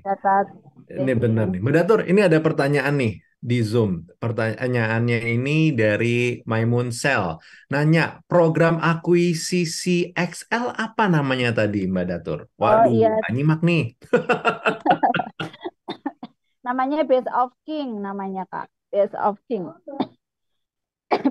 Dapat Ini kayak benar gitu. nih. Mbak Datur, ini ada pertanyaan nih di Zoom. Pertanyaannya ini dari Maimun Sel. Nanya, program akuisisi XL apa namanya tadi, Mbak Datur? Oh Waduh, iya, nggak nyimak nih. namanya Base of King namanya Kak. Base of King.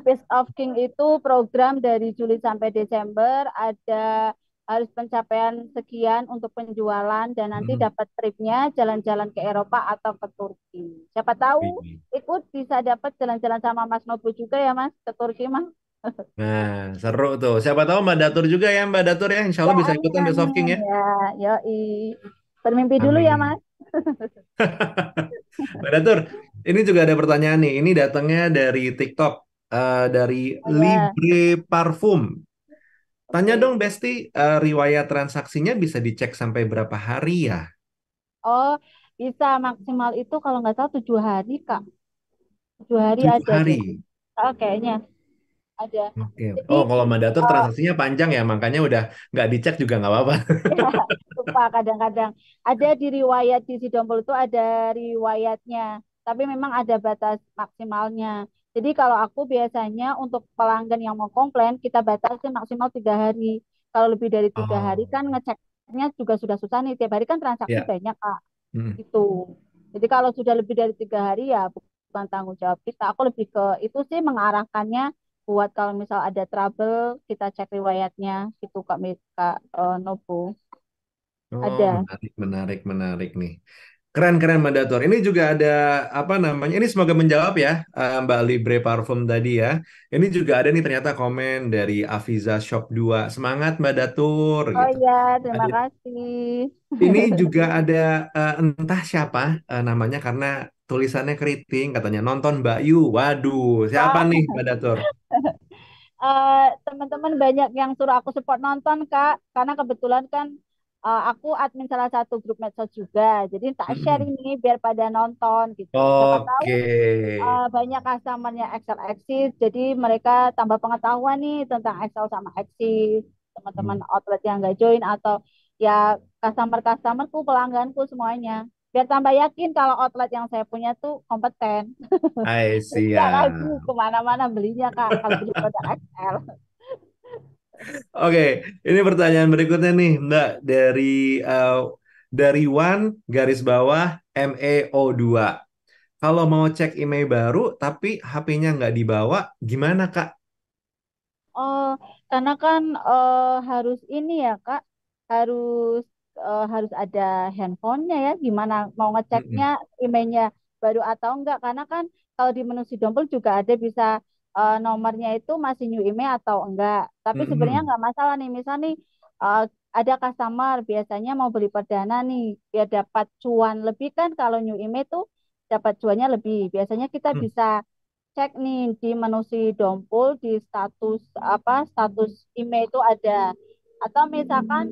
Base of King itu program dari Juli sampai Desember, ada harus pencapaian sekian untuk penjualan dan nanti Hmm. dapat tripnya jalan-jalan ke Eropa atau ke Turki. Siapa tahu Wih. ikut bisa dapat jalan-jalan sama Mas Nobu juga ya Mas ke Turki Mas. Nah, seru tuh. Siapa tahu Mbak Datur juga ya, Mbak Datur ya. Insya Ya Allah bisa amin ikutan Best of King amin ya. ya, yoi. Bermimpi dulu ya Amin. Mas. Mbak Datur, ini juga ada pertanyaan nih. Ini datangnya dari TikTok, dari Oh ya, Libre Parfum. Tanya oke. dong, Besti, riwayat transaksinya bisa dicek sampai berapa hari ya? Oh, bisa maksimal itu kalau nggak salah 7 hari Kak. 7 hari 7 hari. ada. Oh, kayaknya ada. Oke. Jadi Oh, kalau Mbak Datur eh, transaksinya panjang ya, makanya udah nggak dicek juga nggak apa-apa. ya, lupa kadang-kadang ada di riwayat di Sidompol itu ada riwayatnya, tapi memang ada batas maksimalnya. Jadi kalau aku biasanya untuk pelanggan yang mau komplain kita batasi maksimal 3 hari. Kalau lebih dari 3 hari Oh, kan ngeceknya juga sudah susah nih. Tiap hari kan transaksi ya. banyak Kak. Hmm. Gitu. Jadi kalau sudah lebih dari 3 hari ya bukan tanggung jawab kita. Aku lebih ke itu sih mengarahkannya buat kalau misal ada trouble kita cek riwayatnya gitu Kak Nobu. Oh, Ada. menarik, menarik, menarik nih. Keren, keren Mbak Datur. Ini juga ada apa namanya? Ini semoga menjawab ya, Mbak Libre Parfum tadi ya. Ini juga ada nih ternyata komen dari Afiza Shop 2. Semangat Mbak Datur Oh gitu. iya, terima Ada- kasih. Ini juga ada entah siapa namanya karena tulisannya keriting katanya nonton Mbak Yu. Waduh, siapa Wah, nih Mbak Datur? teman-teman banyak yang suruh aku support nonton, Kak. Karena kebetulan kan aku admin salah satu grup medsos juga. Jadi tak share Mm-mm. ini biar pada nonton gitu. Siapa tahu Oke. banyak customernya Excel Axis, jadi mereka tambah pengetahuan nih tentang Excel sama Axis. Teman-teman Hmm, outlet yang nggak join atau ya customer-customerku, pelangganku semuanya. Biar tambah yakin kalau outlet yang saya punya tuh kompeten. I Jadi see nggak ragu ya. kemana-mana belinya Kak kalau beli produk Excel. Oke, ini pertanyaan berikutnya nih, Mbak, dari Wan garis bawah MEO2. Kalau mau cek email baru tapi HP-nya nggak dibawa, gimana Kak? Oh, karena kan harus ini ya Kak, harus harus ada handphonenya ya. Gimana mau ngeceknya Mm-mm. emailnya baru atau enggak? Karena kan kalau di menu si Dompel juga ada bisa nomornya itu masih new email atau enggak. Tapi sebenarnya Mm-mm. enggak masalah nih. Misal nih eh, ada customer biasanya mau beli perdana nih, biar dapat cuan lebih kan kalau new email tuh dapat cuannya lebih. Biasanya kita Hmm. bisa cek nih di menu si Dompul di status apa status email itu ada atau misalkan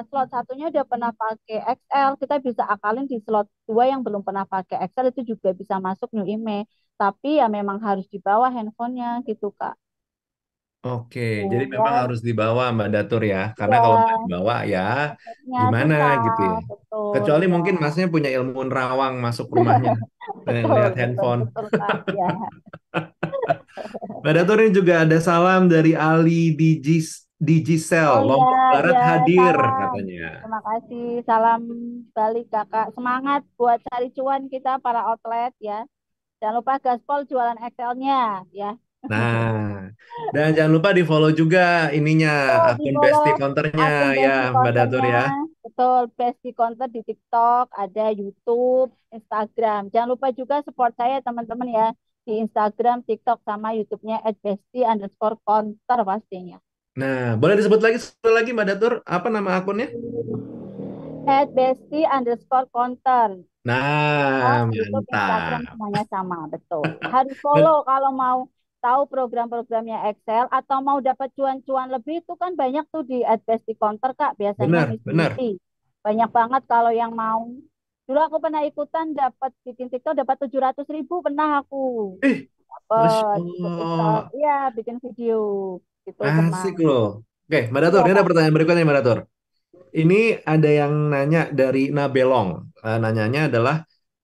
slot satunya udah pernah pakai Excel kita bisa akalin di slot dua yang belum pernah pakai Excel itu juga bisa masuk new email tapi ya memang harus di bawah handphonenya gitu Kak. Oke, jadi Oh, memang ya, harus dibawa Mbak Datur ya, karena kalau nggak iya, dibawa ya nya gimana susah, gitu ya. betul, Kecuali ya, mungkin Masnya punya ilmu nerawang masuk rumahnya betul, lihat betul, handphone. betul, Kak, ya. Mbak Datur ini juga ada salam dari Ali Digicel, Oh ya, Lombok Barat ya, hadir salam. katanya. Terima kasih. Salam balik Kakak. Semangat buat cari cuan kita para outlet ya. Jangan lupa gaspol jualan Excel-nya ya. Nah, dan jangan lupa di follow juga ininya Betul, di akun follow Besti Counternya akun ya Besti Mbak Datur Counternya. ya. Betul, Besti Counter di TikTok, ada YouTube, Instagram. Jangan lupa juga support saya teman-teman ya di Instagram, TikTok, sama YouTube-nya @besti_counter pastinya. Nah, boleh disebut lagi sekali lagi Mbak Datur, apa nama akunnya? @besti_counter. TikTok, Nah, YouTube, Instagram mantap. semuanya sama, betul. Harus follow kalau mau tahu program-programnya Excel atau mau dapat cuan-cuan lebih itu kan banyak tuh di Adbesti Counter Kak, biasanya Benar, benar. misi-misi. Banyak banget kalau yang mau. Dulu aku pernah ikutan dapat bikin TikTok dapat 700.000 pernah aku. Masya Dapat ikut Allah, TikTok. Iya, bikin video gitu pernah. asik loh. Oke, Mbak Datur, Iya, ini ada Kak. pertanyaan berikutnya, Mbak Datur. Ini ada yang nanya dari Nabelong. Nanyanya adalah,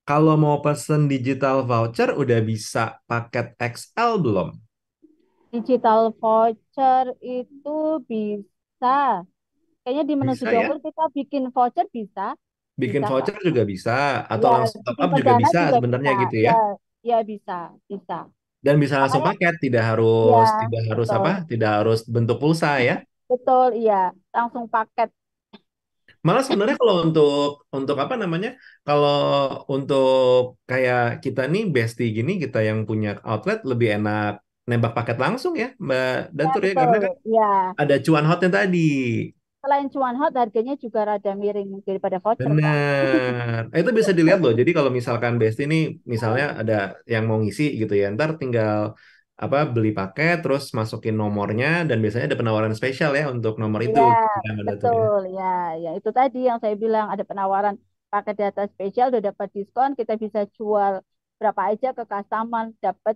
kalau mau pesen digital voucher, udah bisa paket XL belum? Digital voucher itu bisa. Kayaknya di menu Bisa Sidompul ya? kita bikin voucher bisa. Bikin Bisa, Kak. voucher juga bisa, atau Ya, langsung top bikin up juga perdana bisa juga sebenarnya bisa. gitu ya. Ya, ya bisa, bisa. Dan bisa langsung Makanya, paket, ya, tidak harus betul. apa? Tidak harus bentuk pulsa ya. Betul, iya. Langsung paket. Malah sebenarnya kalau untuk apa namanya? Kalau untuk kayak kita nih bestie gini, kita yang punya outlet lebih enak nembak paket langsung ya, Mbak Ya, Datur ya, karena kan betul. Ya. ada cuan hotnya tadi. Selain cuan hot, harganya juga rada miring daripada voucher, Kak. Bener. Itu bisa dilihat loh. Jadi kalau misalkan Besti ini misalnya ada yang mau ngisi gitu ya, ntar tinggal apa beli paket terus masukin nomornya dan biasanya ada penawaran spesial ya untuk nomor itu. Iya, Ya, Mbak Datur ya. betul. Ya, ya itu tadi yang saya bilang ada penawaran paket data spesial udah dapat diskon, kita bisa jual berapa aja ke customer, dapat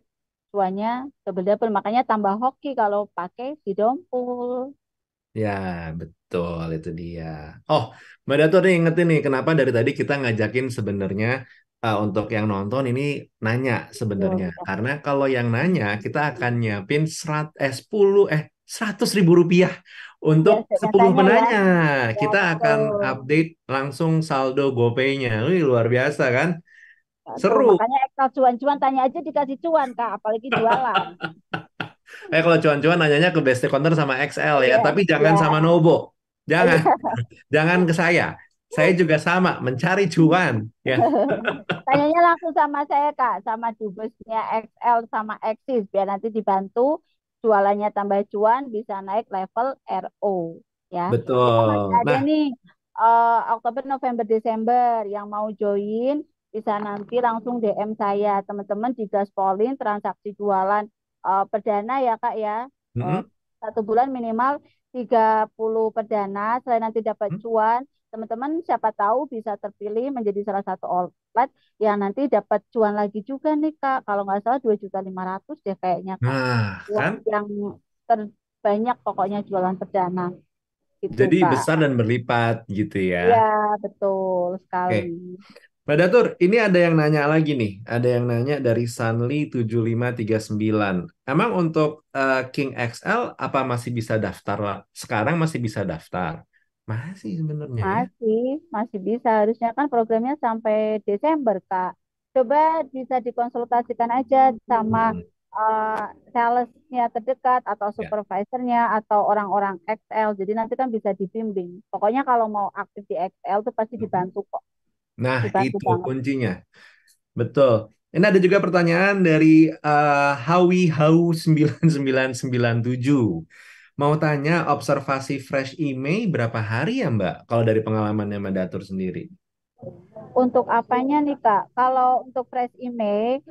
cuannya double-double. Makanya tambah hoki kalau pakai Sidompul. Ya, betul itu dia. Oh, Mbak Datur nih ingetin nih kenapa dari tadi kita ngajakin sebenarnya untuk yang nonton ini nanya sebenarnya. Betul, ya. Karena kalau yang nanya kita akan nyiapin 100.000 rupiah untuk Biar saya 10 tanya ya. penanya. Ya, Kita akan betul. update langsung saldo GoPay-nya. Wih, luar biasa kan? Tuh, Seru. makanya Excel cuan-cuan tanya aja dikasih cuan, Kak, apalagi jualan. Kalau cuan-cuan nanyanya ke Best Counter sama XL ya, Iya, tapi jangan iya, sama Nobo. Jangan, iya. jangan ke saya. Saya juga sama, mencari cuan. Ya, Tanyanya langsung sama saya, Kak, sama dubesnya XL sama Axis, biar nanti dibantu jualannya tambah cuan, bisa naik level RO. Ya, kita masih betul. ada Nah, nih Oktober, November, Desember yang mau join, bisa nanti langsung DM saya, teman-teman di Gaspolin transaksi jualan perdana ya, Kak ya. Eh, mm-mm. 1 bulan minimal 30 perdana, selain nanti dapat cuan, teman-teman siapa tahu bisa terpilih menjadi salah satu outlet yang nanti dapat cuan lagi juga nih Kak. Kalau nggak salah 2.500.000 deh kayaknya Kak. Nah, Wah, kan yang terbanyak pokoknya jualan perdana itu jadi Kak. besar dan berlipat gitu ya. Iya, betul sekali. Oke, Mbak Datur, ini ada yang nanya lagi nih. Ada yang nanya dari Sanli 7539. Emang untuk King XL apa masih bisa daftar lah? Sekarang masih bisa daftar. Masih sebenarnya ya. Masih bisa. Harusnya kan programnya sampai Desember, Kak. Coba bisa dikonsultasikan aja sama Hmm, salesnya terdekat atau ya. supervisornya atau orang-orang XL. Jadi nanti kan bisa dibimbing. Pokoknya kalau mau aktif di XL tuh pasti Mhm. dibantu kok. Nah, Dibantu itu banget. kuncinya. Betul. Ini ada juga pertanyaan dari Hawi Hau 9997. Mau tanya observasi fresh email berapa hari ya Mbak? Kalau dari pengalamannya Mbak Datur sendiri. Untuk apanya nih Kak? Kalau untuk fresh email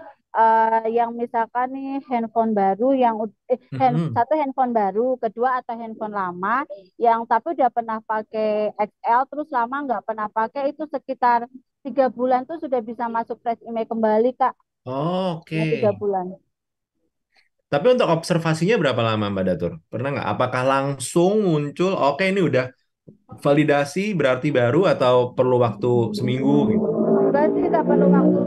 yang misalkan nih handphone baru yang Mhm. satu handphone baru, kedua atau handphone lama yang tapi udah pernah pakai XL terus lama nggak pernah pakai itu sekitar 3 bulan tuh sudah bisa masuk fresh email kembali Kak. Ya, Oke. 3 bulan. Tapi untuk observasinya berapa lama Mbak Datur? Pernah nggak? Apakah langsung muncul, oke ini udah validasi berarti baru atau perlu waktu seminggu gitu? Berarti nggak perlu waktu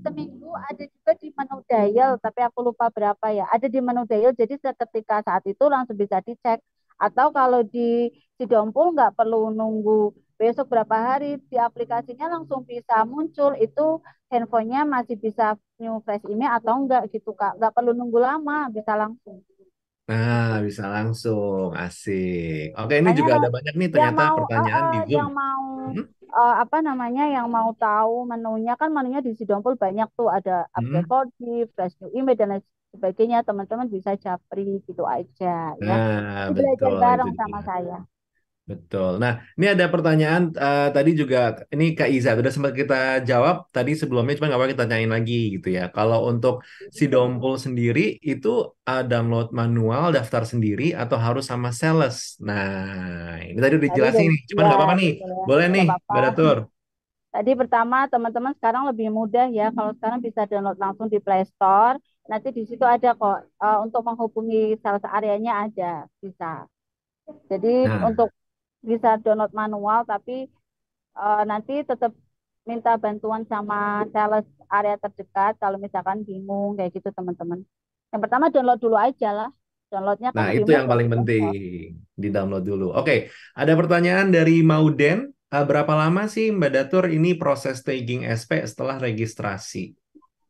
seminggu, ada juga di menu dial, tapi aku lupa berapa ya. Ada di menu dial, jadi seketika saat itu langsung bisa dicek. Atau kalau di Sidompul nggak perlu nunggu besok berapa hari, di aplikasinya langsung bisa muncul itu handphonenya masih bisa new fresh email atau enggak gitu Kak. Nggak perlu nunggu lama, bisa langsung. Nah, bisa langsung. Asik. Oke, ini Makanya juga ada banyak nih yang ternyata mau pertanyaan di Zoom. Hmm? apa namanya yang mau tahu menunya kan menunya di Sidompul banyak tuh ada upgrade Hmm? 4G, flash new image dan lain sebagainya. Teman-teman bisa japri gitu aja ya. Nah, Nanti belajar betul itu bareng sama dia. saya. Betul. Nah, ini ada pertanyaan tadi juga ini Kak Iza udah sempat kita jawab tadi sebelumnya, cuma nggak apa kita tanyain lagi gitu ya. Kalau untuk si Dompul sendiri itu download manual, daftar sendiri atau harus sama sales. Nah, ini tadi udah Tadi dijelasin udah nih. Cuman ya nggak apa-apa nih. betul ya. Boleh nih, Nggak apa-apa. Mbak Datur. Tadi pertama teman-teman sekarang lebih mudah ya. Kalau sekarang bisa download langsung di Play Store. nanti di situ ada kok untuk menghubungi sales areanya ada bisa. Jadi Nah, untuk bisa download manual tapi nanti tetap minta bantuan sama sales area terdekat kalau misalkan bingung kayak gitu teman-teman. Yang pertama download dulu aja lah. Downloadnya kan nah lebih itu yang mudah paling di penting, download. di-download dulu. Oke, ada pertanyaan dari Mauden. Berapa lama sih Mbak Datur ini proses tagging SP setelah registrasi?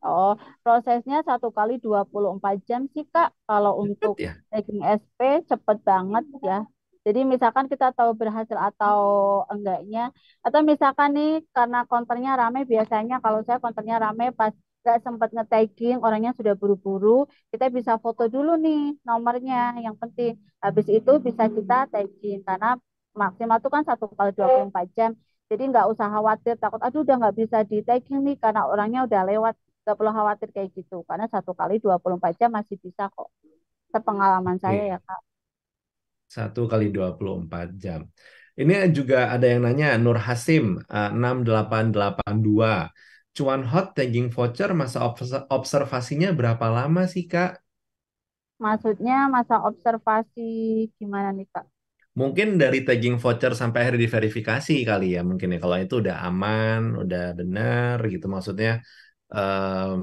Oh, prosesnya 1 kali 24 jam sih Kak. Kalau Cepet untuk ya? tagging SP cepet banget ya. Jadi misalkan kita tahu berhasil atau enggaknya, atau misalkan nih karena kontennya rame biasanya kalau saya kontennya rame pas nggak sempat nge-tagging orangnya sudah buru-buru, kita bisa foto dulu nih nomornya yang penting. Habis itu bisa kita tagging karena maksimal itu kan 1 kali 24 jam. Jadi nggak usah khawatir takut aduh udah nggak bisa di tagging nih karena orangnya udah lewat. Gak perlu khawatir kayak gitu karena 1 kali 24 jam masih bisa kok sepengalaman saya ya Oke, Kak. 1 kali 24 jam. Ini juga ada yang nanya, Nur Hasim, 6882. Cuan hot tagging voucher masa observasinya berapa lama sih, Kak? Maksudnya masa observasi gimana nih Kak? Mungkin dari tagging voucher sampai akhir diverifikasi kali ya, mungkin ya. Kalau itu udah aman, udah benar gitu maksudnya. em,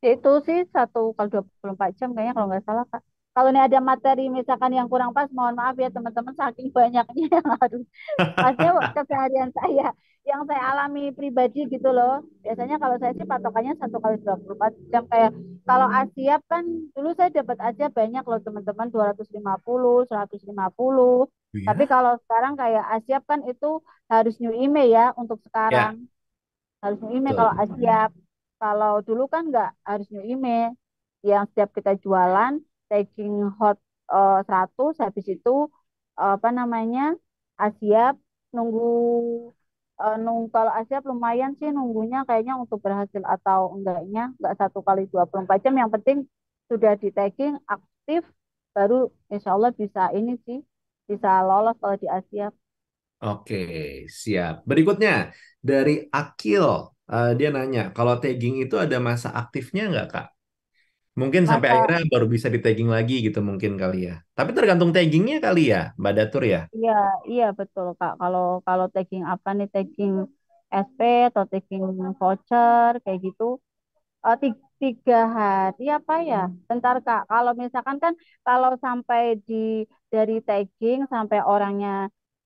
Ya itu sih 1 kali 24 jam kayaknya kalau nggak salah Kak. Kalau ini ada materi misalkan yang kurang pas, mohon maaf ya teman-teman saking banyaknya yang harus maksudnya keseharian saya yang saya alami pribadi gitu loh. Biasanya kalau saya sih patokannya 1 kali 24 jam kayak kalau Asiap kan dulu saya dapat aja banyak loh teman-teman 250, 150. Tapi ya, kalau sekarang kayak Asiap kan itu harus new email ya untuk ya, sekarang. Harus new email kalau betul. Asiap. Kalau dulu kan nggak harus new email. Yang setiap kita jualan tagging hot 100 habis itu apa namanya Asiap nunggu nunggu kalau Asiap lumayan sih nunggunya kayaknya untuk berhasil atau enggaknya nggak 1 kali 24 jam yang penting sudah di tagging aktif baru insya Allah bisa ini sih bisa lolos kalau di Asiap. Oke, siap. Berikutnya dari Akil, dia nanya, kalau tagging itu ada masa aktifnya nggak, Kak? Mungkin sampai Masa akhirnya baru bisa di tagging lagi gitu mungkin kali ya. Tapi tergantung taggingnya kali ya, Mbak Datur ya. iya iya betul Kak kalau kalau tagging apa nih tagging SP atau tagging voucher kayak gitu 3 hari apa ya? Bentar Kak, kalau misalkan kan kalau sampai di dari tagging sampai orangnya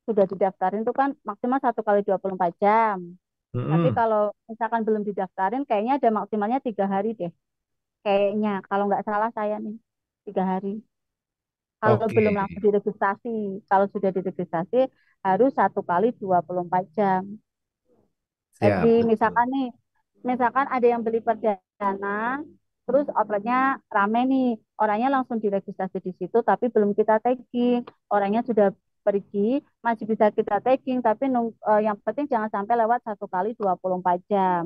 sudah didaftarin itu kan maksimal 1 kali 24 jam. Tapi Mm-mm. kalau misalkan belum didaftarin, kayaknya ada maksimalnya 3 hari deh. Kayaknya kalau nggak salah saya nih 3 hari. Kalau Oke, belum langsung diregistrasi, kalau sudah diregistrasi harus 1 kali 24 jam. Jadi siap, betul. misalkan nih, misalkan ada yang beli perdana, terus outletnya rame nih, orangnya langsung diregistrasi di situ, tapi belum kita tagging. Orangnya sudah pergi, masih bisa kita tagging, tapi yang penting jangan sampai lewat 1 kali 24 jam.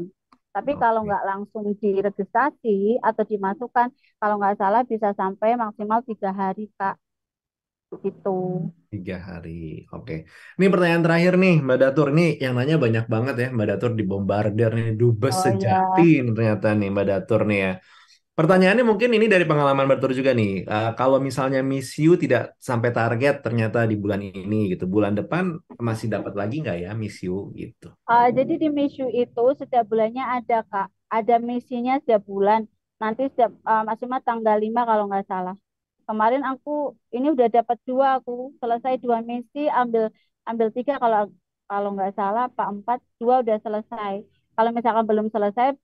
Tapi kalau Oke, nggak langsung diregistrasi atau dimasukkan, kalau nggak salah bisa sampai maksimal 3 hari, Kak. Gitu. 3 hari. Oke. Ini pertanyaan terakhir nih, Mbak Datur. Nih yang nanya banyak banget ya, Mbak Datur dibombardir nih. Dubes Oh sejati ya, nih ternyata nih, Mbak Datur nih ya. Pertanyaannya mungkin ini dari pengalaman Mbak Datur juga nih. Kalau misalnya Miss You tidak sampai target ternyata di bulan ini gitu. Bulan depan masih dapat lagi nggak ya Miss You gitu. Jadi di Mishu itu setiap bulannya ada Kak, ada misinya setiap bulan. Nanti setiap maksimal tanggal 5 kalau nggak salah. Kemarin aku ini udah dapat 2 aku selesai 2 misi ambil ambil 3 kalau kalau nggak salah Pak 4 2 udah selesai. Kalau misalkan belum selesai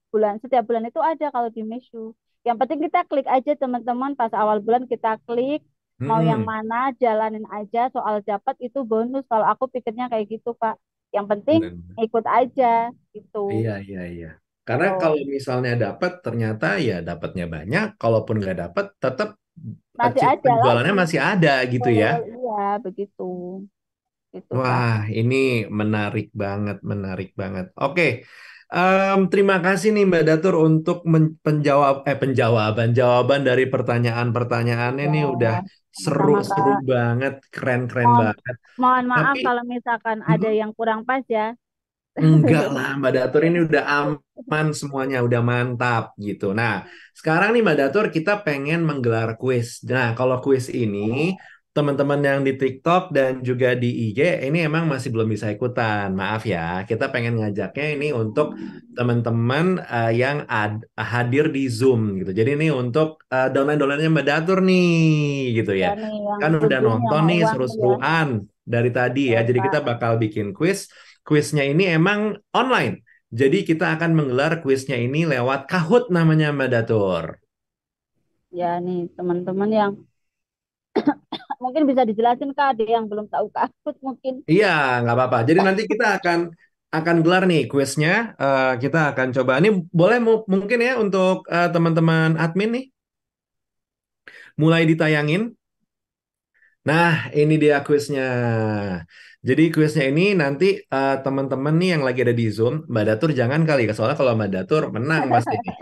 setiap bulan itu ada kalau di Mishu. Yang penting kita klik aja teman-teman pas awal bulan kita klik mau yang Mm-mm. mana jalanin aja soal dapat itu bonus kalau aku pikirnya kayak gitu Kak. Yang penting Benar. ikut aja gitu. Iya, iya, iya. Karena Kalau kalau misalnya dapat, ternyata ya dapatnya banyak. Kalaupun nggak dapat, tetap masih ada penjualannya lagi. masih ada gitu ya. Betul, iya begitu. Itu Kak. Wah, ini menarik banget, menarik banget. Oke, terima kasih nih Mbak Datur untuk penjawaban, jawaban dari pertanyaan-pertanyaannya Ya, nih udah sama seru-seru Kak. banget, keren-keren Mohon, banget. mohon maaf Tapi kalau misalkan ada mm, yang kurang pas ya. enggak lah, Mbak Datur ini udah aman. aman semuanya, udah mantap gitu. Nah, sekarang nih Mbak Datur kita pengen menggelar kuis. Nah, kalau kuis ini teman-teman yang di TikTok dan juga di IG ini emang masih belum bisa ikutan. Maaf ya, kita pengen ngajaknya ini untuk teman-teman yang hadir di Zoom gitu. Jadi ini untuk downline-downline-nya Mbak Datur nih gitu Ya ya. nih yang Kan udah berhubung yang nonton nih uang nih ya. seru-seruan dari tadi ya. Baik, Jadi kita Kak. bakal bikin kuis. Kuisnya ini emang online. Jadi kita akan menggelar kuisnya ini lewat Kahoot namanya Mbak Datur. Ya nih teman-teman yang mungkin bisa dijelasin Kak, ada yang belum tahu Kahoot mungkin. Iya, nggak apa-apa. Jadi nanti kita akan gelar nih kuisnya. Kita akan coba. Ini boleh mungkin ya untuk teman-teman admin nih mulai ditayangin. Nah, ini dia kuisnya. Jadi kuisnya ini nanti teman-teman nih yang lagi ada di Zoom, Mbak Datur jangan kali, soalnya kalau Mbak Datur menang pasti nih.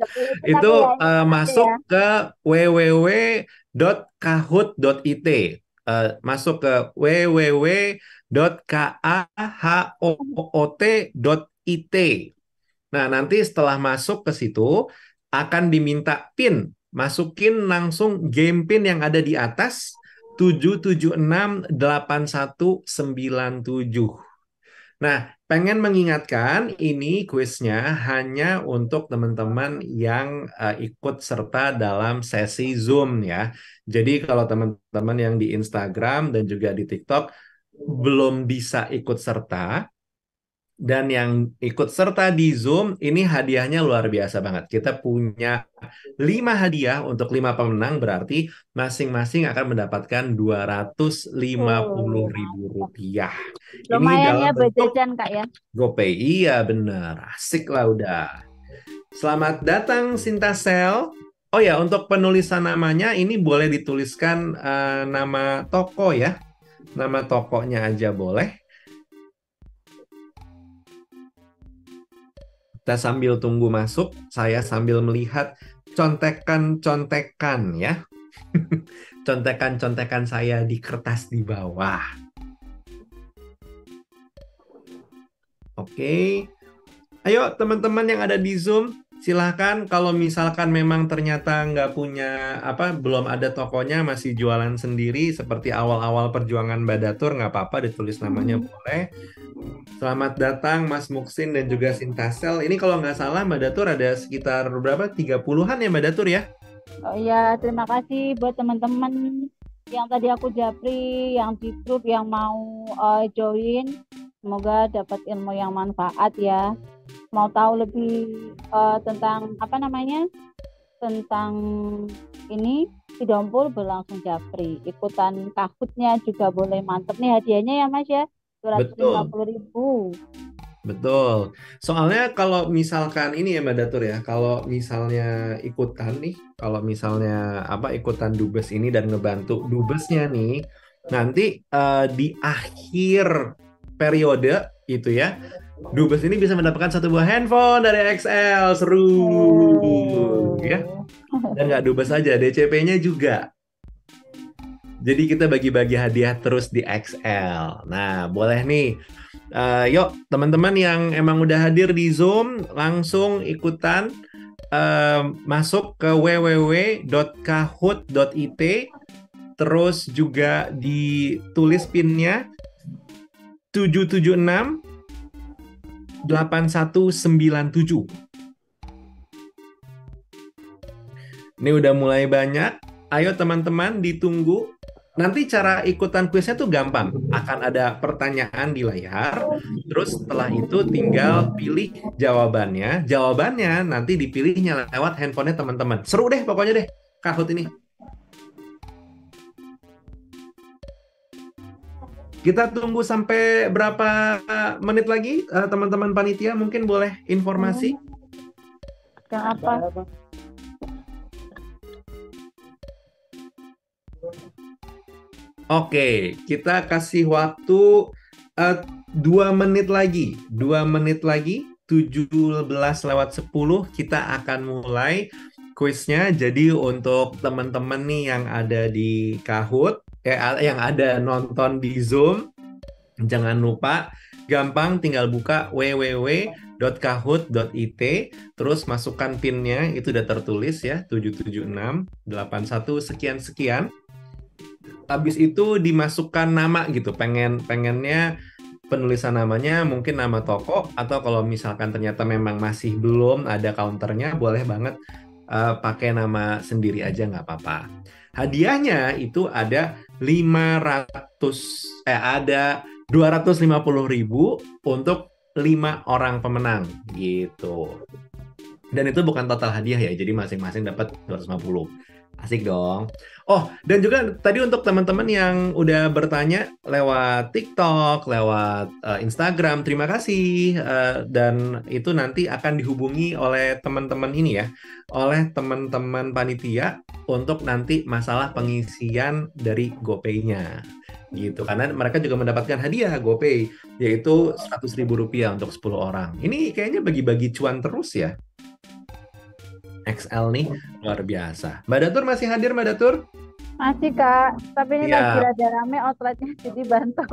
Tapi ikut Itu aku ya, ikut aku masuk ya. ke www.kahoot.it. Masuk ke www.kahoot.it. Nah, nanti setelah masuk ke situ akan diminta PIN. Masukin langsung game PIN yang ada di atas 7768197. Nah, pengen mengingatkan ini kuisnya hanya untuk teman-teman yang ikut serta dalam sesi Zoom ya. Jadi kalau teman-teman yang di Instagram dan juga di TikTok belum bisa ikut serta, dan yang ikut serta di Zoom, ini hadiahnya luar biasa banget. Kita punya 5 hadiah untuk 5 pemenang, berarti masing-masing akan mendapatkan Oh, Rp250.000. Ini lumayan dalam ya buat bentuk jajan Kak ya. GoPay. Iya bener, asik lah udah. Selamat datang Sintasel. Oh ya, untuk penulisan namanya ini boleh dituliskan nama toko ya. Nama tokonya aja boleh. Kita sambil tunggu masuk, saya sambil melihat contekan-contekan ya. Contekan-contekan saya di kertas di bawah. Oke. Ayo teman-teman yang ada di Zoom, silahkan kalau misalkan memang ternyata nggak punya belum ada tokonya, masih jualan sendiri seperti awal-awal perjuangan Mbak Datur, nggak apa-apa ditulis namanya boleh. Selamat datang Mas Muksin dan juga Sintasel. Ini kalau nggak salah Mbak Datur ada sekitar berapa? 30-an ya Mbak Datur ya? Oh iya, terima kasih buat teman-teman yang tadi aku japri, yang di grup yang mau join. Semoga dapat ilmu yang manfaat ya. Mau tahu lebih tentang tentang ini Sidompul berlangsung japri. Ikutan Kahoot-nya juga boleh, mantep nih hadiahnya ya Mas ya. Betul. 250.000. Betul. Soalnya kalau misalkan ini ya Mbak Datur ya, kalau misalnya ikutan nih, kalau misalnya ikutan Dubes ini dan ngebantu Dubesnya nih, nanti di akhir periode itu ya, Dubes ini bisa mendapatkan satu buah handphone dari XL. Seru ya. Dan nggak Dubes aja, DCP-nya juga. Jadi kita bagi-bagi hadiah terus di XL. Nah, boleh nih. Yuk, teman-teman yang emang udah hadir di Zoom, langsung ikutan masuk ke www.kahoot.it, terus juga ditulis PIN-nya 7768197. Ini udah mulai banyak. Ayo teman-teman ditunggu. Nanti cara ikutan kuisnya tuh gampang. Akan ada pertanyaan di layar. Terus setelah itu tinggal pilih jawabannya. Jawabannya nanti dipilihnya lewat handphonenya teman-teman. Seru deh pokoknya deh Kahoot ini. Kita tunggu sampai berapa menit lagi teman-teman panitia mungkin boleh informasi. Kenapa? Oke, kita kasih waktu 2 menit lagi. 2 menit lagi, 17:10 kita akan mulai kuisnya. Jadi untuk teman-teman nih yang ada di Kahoot, yang ada nonton di Zoom, jangan lupa gampang tinggal buka www.kahoot.it www.kahoot.it, terus masukkan PIN-nya, itu udah tertulis ya, 77681 sekian-sekian. Habis itu dimasukkan nama gitu, pengennya penulisan namanya mungkin nama toko, atau kalau misalkan ternyata memang masih belum ada counternya, boleh banget pakai nama sendiri aja nggak apa-apa. Hadiahnya itu ada 250.000 untuk 5 orang pemenang gitu. Dan itu bukan total hadiah ya, jadi masing-masing dapat 250. Asik dong. Oh, dan juga tadi untuk teman-teman yang udah bertanya lewat TikTok, lewat Instagram, terima kasih. Dan itu nanti akan dihubungi oleh teman-teman ini ya, oleh teman-teman panitia untuk nanti masalah pengisian dari GoPay-nya. Gitu, karena mereka juga mendapatkan hadiah GoPay, yaitu Rp100.000 untuk 10 orang. Ini kayaknya bagi-bagi cuan terus ya. XL nih luar biasa. Mbak Datur masih hadir, Mbak Datur? Masih Kak, tapi ini lagi Iya. rada rame outletnya, jadi bantu.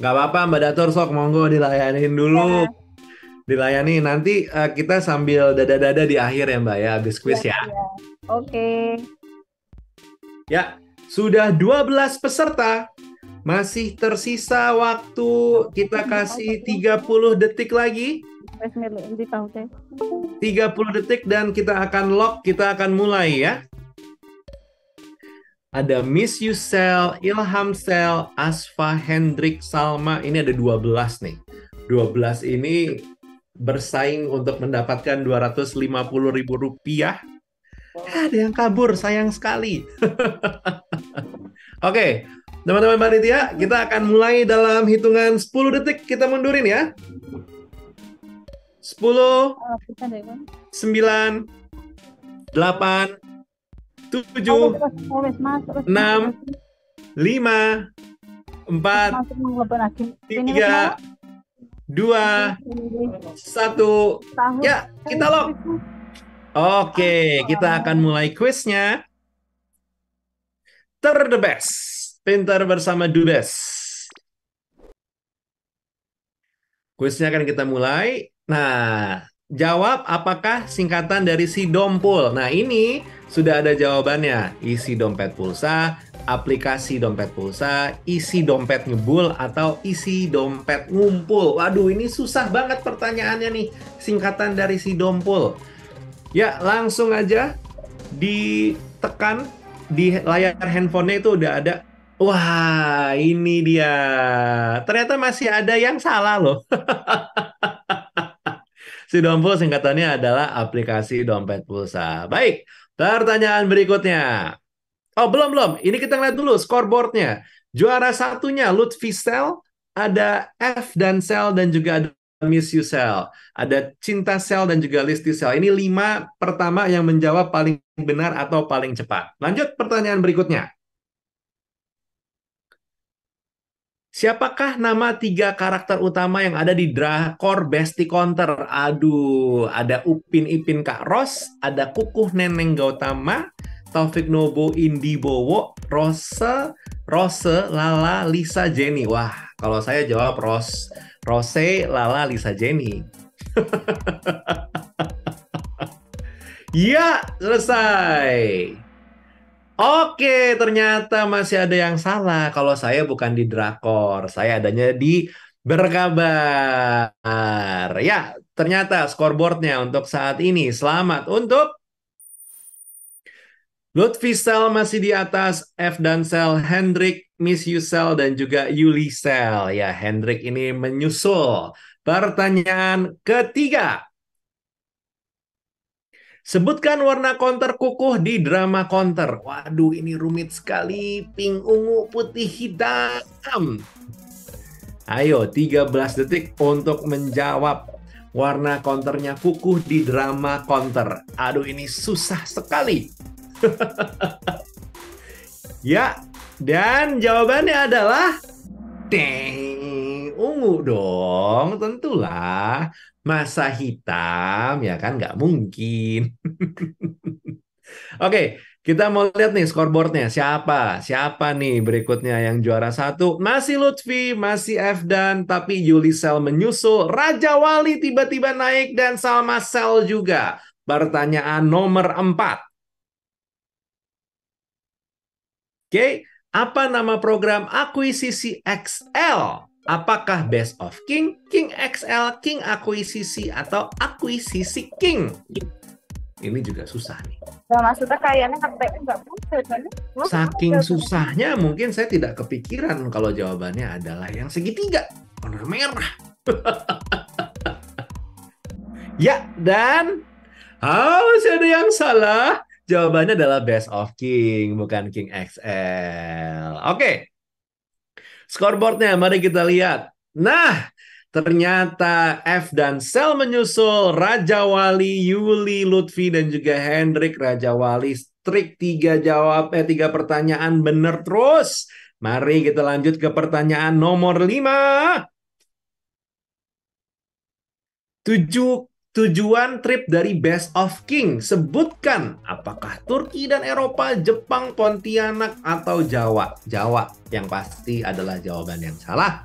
Nggak apa-apa, Mbak Datur, sok monggo dilayanin dulu. Ya, Dilayani nanti kita sambil dada-dada di akhir ya Mbak ya, habis quiz ya. ya. Oke. Ya, sudah 12 peserta. Masih tersisa waktu, kita kasih 30 detik lagi. Wes milih di tahu teh. 30 detik dan kita akan lock, kita akan mulai ya. Ada Miss Yusel, Ilham Sel, Asfa, Hendrik, Salma. Ini ada 12 nih. 12 ini bersaing untuk mendapatkan Rp250.000. Ada yang kabur, sayang sekali. Oke, teman-teman panitia, kita akan mulai dalam hitungan 10 detik. Kita mundurin ya. 10, 9, 8, 7, 6, 5, 4, 3, 2, 1. Ya, kita lock. Oke, kita akan mulai quiznya. The best. Pintar bersama Dubes. Quiznya akan kita mulai. Nah, jawab apakah singkatan dari Sidompul. Nah, ini sudah ada jawabannya. Isi dompet pulsa, aplikasi dompet pulsa, isi dompet ngebul, atau isi dompet ngumpul. Waduh, ini susah banget pertanyaannya nih. Singkatan dari Sidompul. Ya, langsung aja ditekan di layar handphonenya itu udah ada. Wah, ini dia. Ternyata masih ada yang salah loh. Sidompul singkatannya adalah aplikasi dompet pulsa. Baik, pertanyaan berikutnya. Oh, belum. Ini kita lihat dulu scoreboardnya. Juara satunya Lutfi Sel, ada F dan Sel, dan juga ada Miss Yusel. Ada Cinta Sel dan juga Listi Sel. Ini 5 pertama yang menjawab paling benar atau paling cepat. Lanjut pertanyaan berikutnya. Siapakah nama 3 karakter utama yang ada di drakor Besti Counter? Aduh, ada Upin Ipin Kak Ros, ada Kukuh Neneng Gautama, Taufik Nobo Indi Bowo, Rose Lala Lisa Jenny. Wah, kalau saya jawab Rose Lala Lisa Jenny. Ya, selesai. Oke, ternyata masih ada yang salah. Kalau saya bukan di drakor, saya adanya di Berkabar. Ya, ternyata scoreboardnya untuk saat ini. Selamat untuk Lutfi Sel masih di atas, F dan Sel, Hendrik, Miss Yusel, dan juga Yuli Sel. Ya, Hendrik ini menyusul. Pertanyaan ketiga. Sebutkan warna counter Kukuh di drama counter. Waduh, ini rumit sekali. Pink, ungu, putih, hitam. Ayo, 13 detik untuk menjawab warna counternya Kukuh di drama counter. Aduh, ini susah sekali. Ya, dan jawabannya adalah ungu dong, tentulah. Masa hitam, ya kan nggak mungkin. Oke, Kita mau lihat nih scoreboardnya. Siapa nih berikutnya yang juara satu? Masih Lutfi, masih Efdan, tapi Yulisel menyusul. Raja Wali tiba-tiba naik dan Salma Sel juga. Pertanyaan nomor 4. Oke, apa nama program akuisisi XL? Apakah Best of King, King XL, King Akuisisi, atau Akuisisi King? Ini juga susah nih. Nah, maksudnya kayaknya sampai enggak bisa kan? Saking susahnya mungkin saya tidak kepikiran kalau jawabannya adalah yang segitiga, warna merah. Ya, dan masih ada yang salah. Jawabannya adalah Best of King, bukan King XL. Oke. Scoreboardnya, mari kita lihat. Nah, ternyata F dan Sel menyusul. Raja Wali, Yuli, Lutfi, dan juga Hendrik. Raja Wali trik 3 pertanyaan benar terus. Mari kita lanjut ke pertanyaan nomor 5. Tujuan trip dari Best of King. Sebutkan apakah Turki dan Eropa, Jepang, Pontianak, atau Jawa? Jawa yang pasti adalah jawaban yang salah.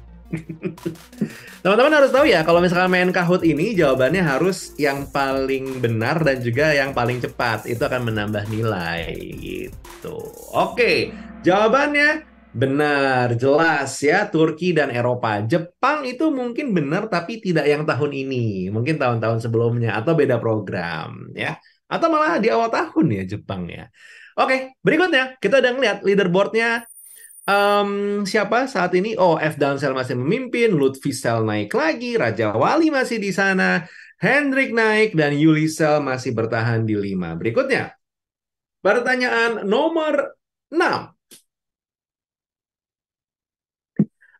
Teman-teman harus tahu ya, kalau misalkan main Kahoot ini jawabannya harus yang paling benar dan juga yang paling cepat. Itu akan menambah nilai gitu. Oke, jawabannya benar, jelas ya, Turki dan Eropa. Jepang itu mungkin benar tapi tidak yang tahun ini. Mungkin tahun-tahun sebelumnya atau beda program ya. Atau malah di awal tahun ya Jepang ya. Oke, berikutnya kita udah ngeliat leaderboardnya. Siapa saat ini? Oh, F dan Sel masih memimpin, Lutfi Sel naik lagi, Raja Wali masih di sana, Hendrik naik, dan Yuli Sel masih bertahan di 5. Berikutnya, pertanyaan nomor 6.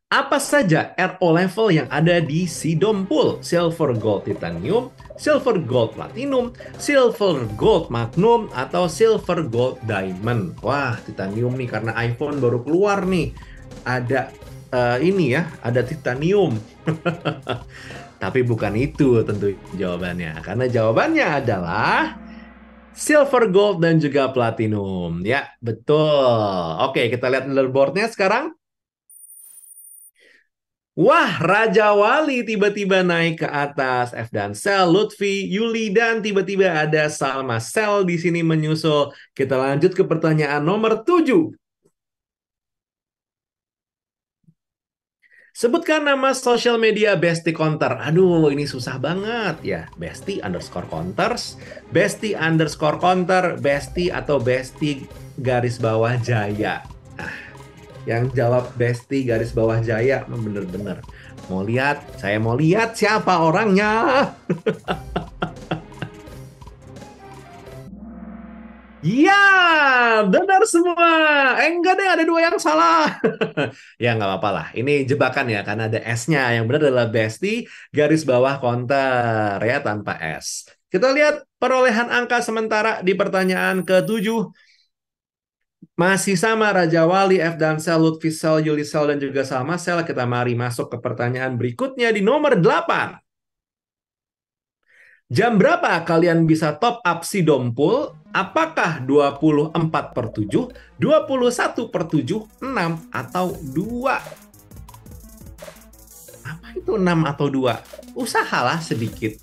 Apa saja RO level yang ada di Sidom Pool? Silver, Gold, Titanium, Silver, Gold, Platinum, Silver, Gold, Magnum, atau Silver, Gold, Diamond? Wah, Titanium nih karena iPhone baru keluar nih. Ada ini ya, ada Titanium. Tapi bukan itu tentu jawabannya. Karena jawabannya adalah Silver, Gold, dan juga Platinum. Ya, betul. Oke, kita lihat leaderboardnya sekarang. Wah, Raja Wali tiba-tiba naik ke atas. F dan Sel, Lutfi, Yuli, dan tiba-tiba ada Salma Sel di sini menyusul. Kita lanjut ke pertanyaan nomor 7. Sebutkan nama sosial media Besti Counter. Aduh, ini susah banget ya. Besti_Counters, Besti_Counter, Besti atau Besti garis bawah Jaya. Yang jawab Besti garis bawah Jaya bener-bener. Saya mau lihat siapa orangnya. Ya, benar semua. Enggak deh, ada 2 yang salah. Ya, nggak apa-apa lah. Ini jebakan ya, karena ada S-nya. Yang benar adalah Besti garis bawah Counter ya, tanpa S. Kita lihat perolehan angka sementara di pertanyaan ke-7. Masih sama Raja Wali, F dan Sel, Lutfi Sel, Yuli Sel, dan juga Salma Sel. Kita mari masuk ke pertanyaan berikutnya di nomor 8. Jam berapa kalian bisa top up Sidom Pool? Apakah 24/7, 21/7, 6, atau 2? Apa itu 6 atau 2? Usahalah sedikit.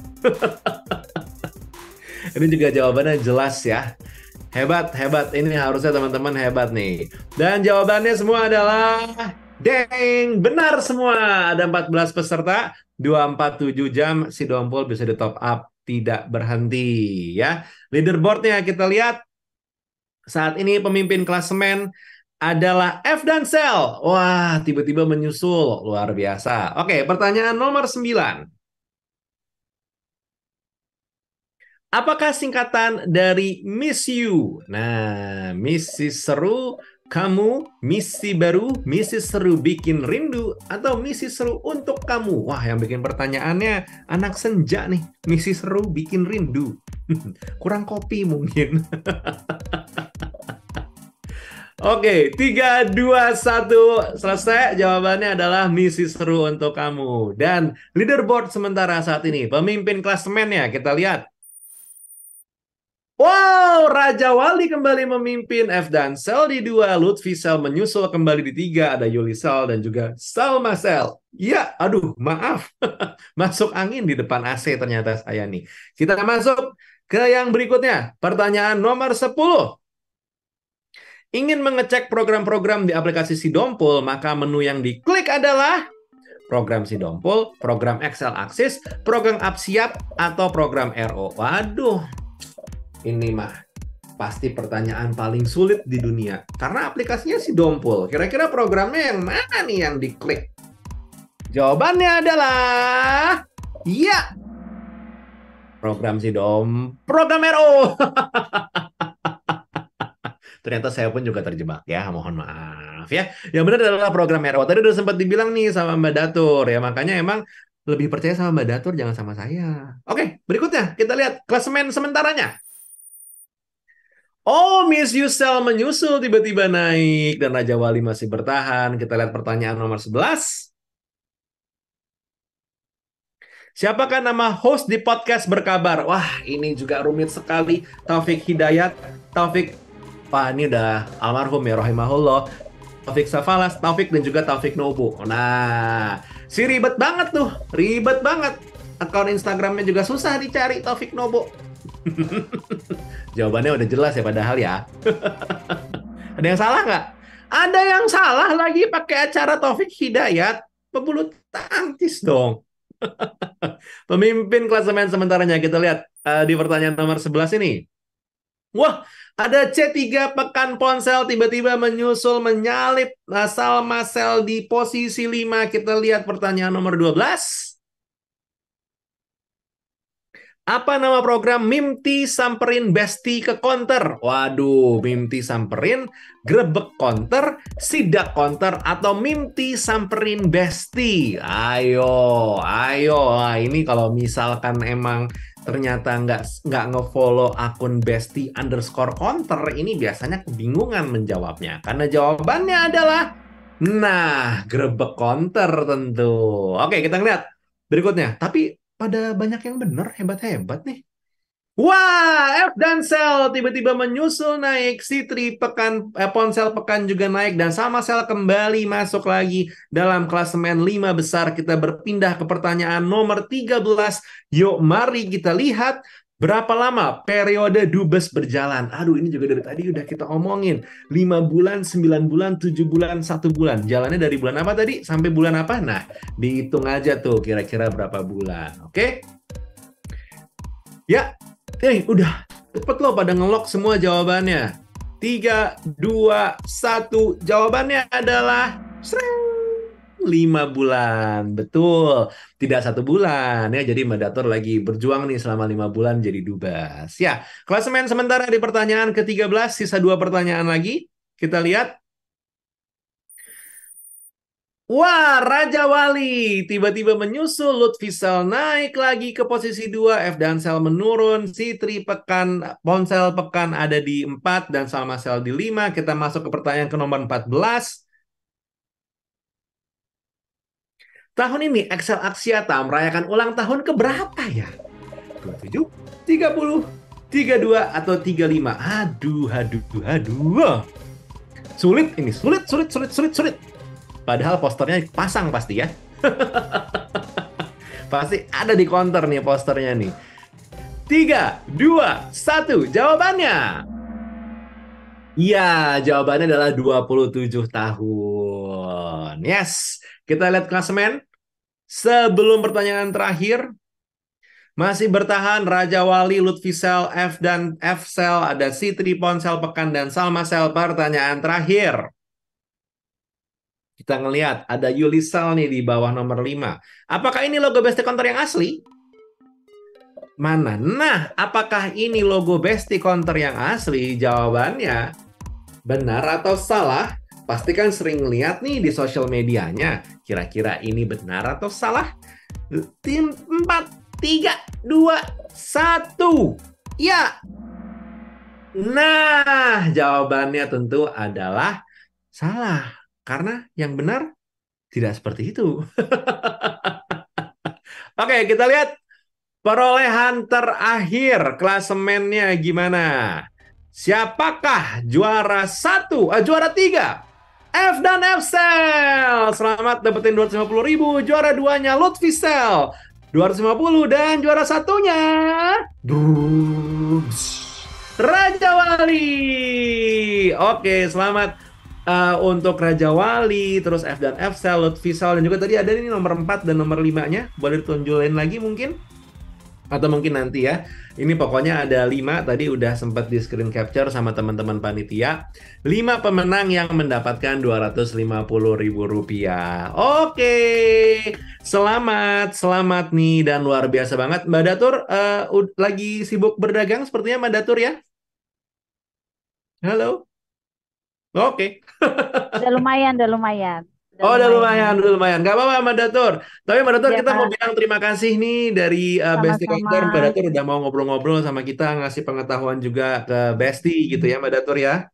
Ini juga jawabannya jelas ya. Hebat, hebat. Ini harusnya teman-teman hebat nih. Dan jawabannya semua adalah deng, benar semua. Ada 14 peserta, 247 jam Sidom Pool bisa di top up, tidak berhenti ya. Leaderboardnya kita lihat. Saat ini pemimpin klasemen adalah F dan Sel. Wah, tiba-tiba menyusul. Luar biasa. Oke, pertanyaan nomor 9. Apakah singkatan dari Miss You? Nah, misi seru, kamu, misi baru, misi seru bikin rindu, atau misi seru untuk kamu? Wah, yang bikin pertanyaannya anak senja nih. Misi seru bikin rindu. Kurang kopi mungkin. Oke, 3, 2, 1. Selesai. Jawabannya adalah misi seru untuk kamu. Dan leaderboard sementara saat ini. Pemimpin klasemennya kita lihat. Wow, Raja Wali kembali memimpin, F dan Sel di 2, Lutfi Sel menyusul kembali di 3, ada Yuli Sel dan juga Salma Sel. Ya, aduh, maaf. Masuk angin di depan AC ternyata saya nih. Kita masuk ke yang berikutnya. Pertanyaan nomor 10. Ingin mengecek program-program di aplikasi Sidompul, maka menu yang diklik adalah program Sidompul, program Excel Axis, program Apsiap, atau program RO. Waduh, ini mah pasti pertanyaan paling sulit di dunia. Karena aplikasinya Sidompul. Kira-kira programnya yang mana nih yang diklik? Jawabannya adalah iya. Program program RO. Ternyata saya pun juga terjebak ya, mohon maaf ya. Yang benar adalah program RO. Tadi udah sempat dibilang nih sama Mbak Datur ya, makanya emang lebih percaya sama Mbak Datur, jangan sama saya. Oke, berikutnya kita lihat klasemen sementaranya. Oh, Miss Yusel menyusul tiba-tiba naik dan Raja Wali masih bertahan. Kita lihat pertanyaan nomor 11. Siapakah nama host di podcast Berkabar? Wah, ini juga rumit sekali. Taufik Hidayat, Taufik, wah ini udah almarhum ya, rahimahullah. Taufik Safalas, Taufik dan juga Taufik Nobo. Nah, si ribet banget tuh, ribet banget. Akun Instagramnya juga susah dicari, Taufik Nobo. Jawabannya udah jelas ya padahal ya. Ada yang salah nggak? Ada yang salah lagi pakai acara Taufik Hidayat. Pebulu tangkis dong. Pemimpin klasemen sementaranya kita lihat di pertanyaan nomor 11 ini. Wah, ada C3 Pekan Ponsel tiba-tiba menyusul menyalip Salma Sel di posisi 5. Kita lihat pertanyaan nomor 12. Apa nama program Mimti samperin Besti ke counter? Waduh, Mimti samperin, grebek counter, sidak counter, atau Mimti samperin Besti? Ayo, ayo. Nah, ini kalau misalkan emang ternyata nggak ngefollow akun Besti _ counter, ini biasanya kebingungan menjawabnya. Karena jawabannya adalah, nah, grebek counter tentu. Oke, kita lihat berikutnya. Tapi pada banyak yang benar, hebat-hebat nih. Wah, F dan Sel tiba-tiba menyusul naik. Sitri Ponsel Pekan juga naik. Dan sama Sel kembali masuk lagi dalam klasemen 5 besar. Kita berpindah ke pertanyaan nomor 13. Yuk, mari kita lihat berapa lama periode Dubes berjalan. Aduh, ini juga dari tadi udah kita omongin. 5 bulan, 9 bulan, 7 bulan, 1 bulan. Jalannya dari bulan apa tadi? Sampai bulan apa? Nah, dihitung aja tuh kira-kira berapa bulan. Oke? Ya, udah. Cepet loh pada ngelok semua jawabannya. 3, 2, 1. Jawabannya adalah 5 bulan. Betul. Tidak 1 bulan. Ya, jadi Mbak Datur lagi berjuang nih selama 5 bulan jadi dubes. Ya, klasemen sementara di pertanyaan ke-13. Sisa 2 pertanyaan lagi. Kita lihat. Wah, Raja Wali tiba-tiba menyusul, Lutfi Sel naik lagi ke posisi 2, F dan Sel menurun, Sitri Ponsel Pekan ada di 4, dan Salma Sel di 5. Kita masuk ke pertanyaan ke nomor 14. Tahun ini Excel Axiata merayakan ulang tahun keberapa ya? 27, 30, 32, atau 35? Aduh. Sulit ini, sulit. Padahal posternya pasang pasti ya. Pasti ada di counter nih posternya nih. 3, 2, 1. Jawabannya. Iya, jawabannya adalah 27 tahun. Yes. Kita lihat klasemen. Sebelum pertanyaan terakhir, masih bertahan Raja Wali, Lutfi Sel, F dan F Sel, ada Sitri Ponsel Pekan dan Salma Sel. Pertanyaan terakhir. Kita ngelihat ada Yuli Sel nih di bawah nomor 5. Apakah ini logo Besti Counter yang asli? Mana? Nah, apakah ini logo Besti Counter yang asli? Jawabannya benar atau salah? Pastikan sering lihat nih di sosial medianya. Kira-kira ini benar atau salah? Tim 4, 3, 2, 1. Ya. Nah, jawabannya tentu adalah salah. Karena yang benar tidak seperti itu. Oke, kita lihat perolehan terakhir klasemennya gimana? Siapakah juara 1, juara 3? F dan F-Cell. Selamat dapetin 250.000. Juara 2-nya Lutfi Cell 250, dan juara 1-nya Raja Wali. Oke, selamat untuk Raja Wali, terus F dan F-Cell, Lutfi Cell, dan juga tadi ada ini nomor 4 dan nomor 5-nya. Boleh ditunjukin lagi mungkin? Atau mungkin nanti ya. Ini pokoknya ada 5, tadi udah sempat di screen capture sama teman-teman panitia. 5 pemenang yang mendapatkan Rp250.000. Oke, selamat nih, dan luar biasa banget. Mbak Datur lagi sibuk berdagang sepertinya Mbak Datur ya? Halo? Oke. Udah lumayan. Udah lumayan. Gak apa-apa Mbak Datur. Tapi Mbak Datur, Ya, kita mau Pak. bilang terima kasih nih dari Besti Sama-sama. Konter. Mbak Datur udah mau ngobrol-ngobrol sama kita, ngasih pengetahuan juga ke Besti gitu ya Mbak Datur ya.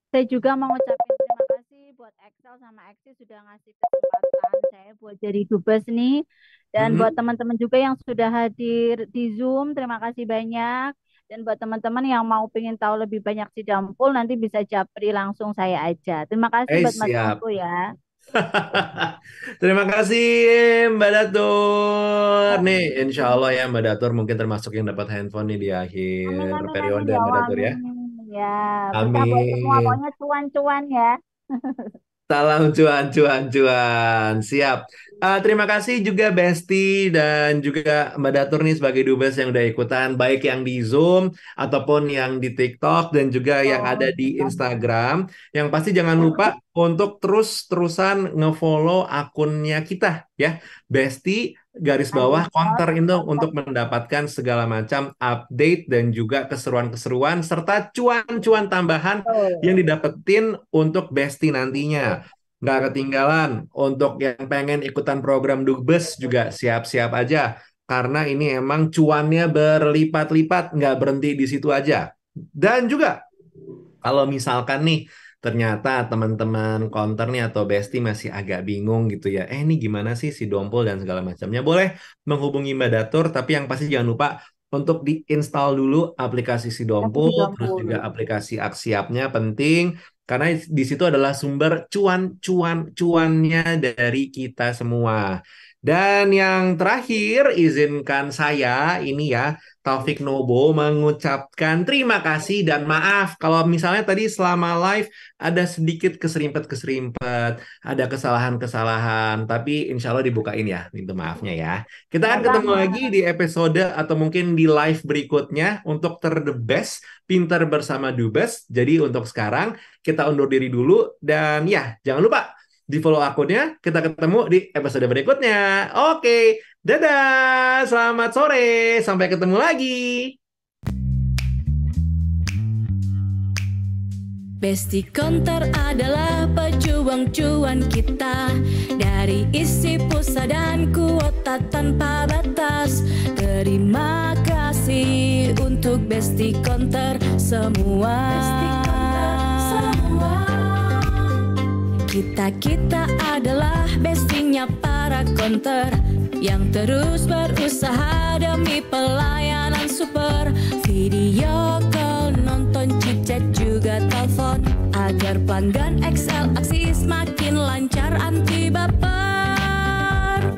Saya juga mau ucapin terima kasih buat Excel sama Axis sudah ngasih kesempatan saya buat jadi dubes nih. Dan buat teman-teman juga yang sudah hadir di Zoom, terima kasih banyak. Dan buat teman-teman yang mau pengen tahu lebih banyak Sidampul, nanti bisa japri langsung saya aja. Terima kasih buat Mas Siap. Ongko ya. Terima kasih Mbak Datur. Nih, insya Allah ya Mbak Datur mungkin termasuk yang dapat handphone nih di akhir Amin, periode ya Mbak Allah, Datur ya. amin. Ya, bisa buat semua, Amin. pokoknya cuan-cuan ya. Salam cuan. Siap. Terima kasih juga Besti dan juga Mbak Datur nih sebagai dubes yang udah ikutan, baik yang di Zoom ataupun yang di TikTok dan juga yang ada di Instagram. Yang pasti jangan lupa untuk terus-terusan ngefollow akunnya kita ya, Besti _Konter itu, untuk mendapatkan segala macam update dan juga keseruan-keseruan serta cuan-cuan tambahan yang didapetin untuk Besti nantinya. Nggak ketinggalan, untuk yang pengen ikutan program Dubes juga siap-siap aja. Karena ini emang cuannya berlipat-lipat, nggak berhenti di situ aja. Dan juga, kalau misalkan nih, ternyata teman-teman Konter nih atau Besti masih agak bingung gitu ya. Ini gimana sih si Dompol dan segala macamnya? Boleh menghubungi Mbak Datur, tapi yang pasti jangan lupa untuk diinstal dulu aplikasi Sidompul, terus juga aplikasi Aksiapnya penting, karena di situ adalah sumber cuannya dari kita semua. Dan yang terakhir, izinkan saya ini ya, Taufik Nobo, mengucapkan terima kasih dan maaf kalau misalnya tadi selama live ada sedikit keserimpet-keserimpet, ada kesalahan-kesalahan, tapi insya Allah dibukain ya, minta maafnya ya. Kita akan ketemu lagi di episode atau mungkin di live berikutnya untuk The Best, Pintar Bersama Dubes. Jadi untuk sekarang kita undur diri dulu, dan ya jangan lupa di follow akunnya. Kita ketemu di episode berikutnya. Oke, dadah, selamat sore, sampai ketemu lagi. Besti Konter adalah pejuang cuan kita, dari isi pulsa dan kuota tanpa batas. Terima kasih untuk Besti Konter semua. Kita adalah bestinya para konter yang terus berusaha demi pelayanan super. Video call, nonton, chit-chat juga telepon, agar pelanggan XL Axis makin lancar anti baper.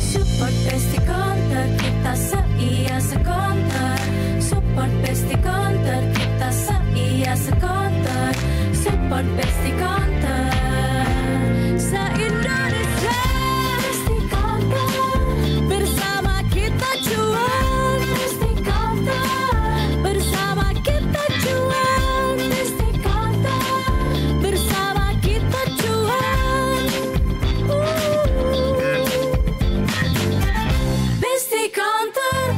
Support Besti Konter, kita seia sekonter. Support Besti Konter, kita seia sekonter. Support Besti Konter se-Indonesia. Besti Konter, bersama kita cuan. Besti Konter, bersama kita cuan. Besti Konter, bersama kita cuan. Besti Konter.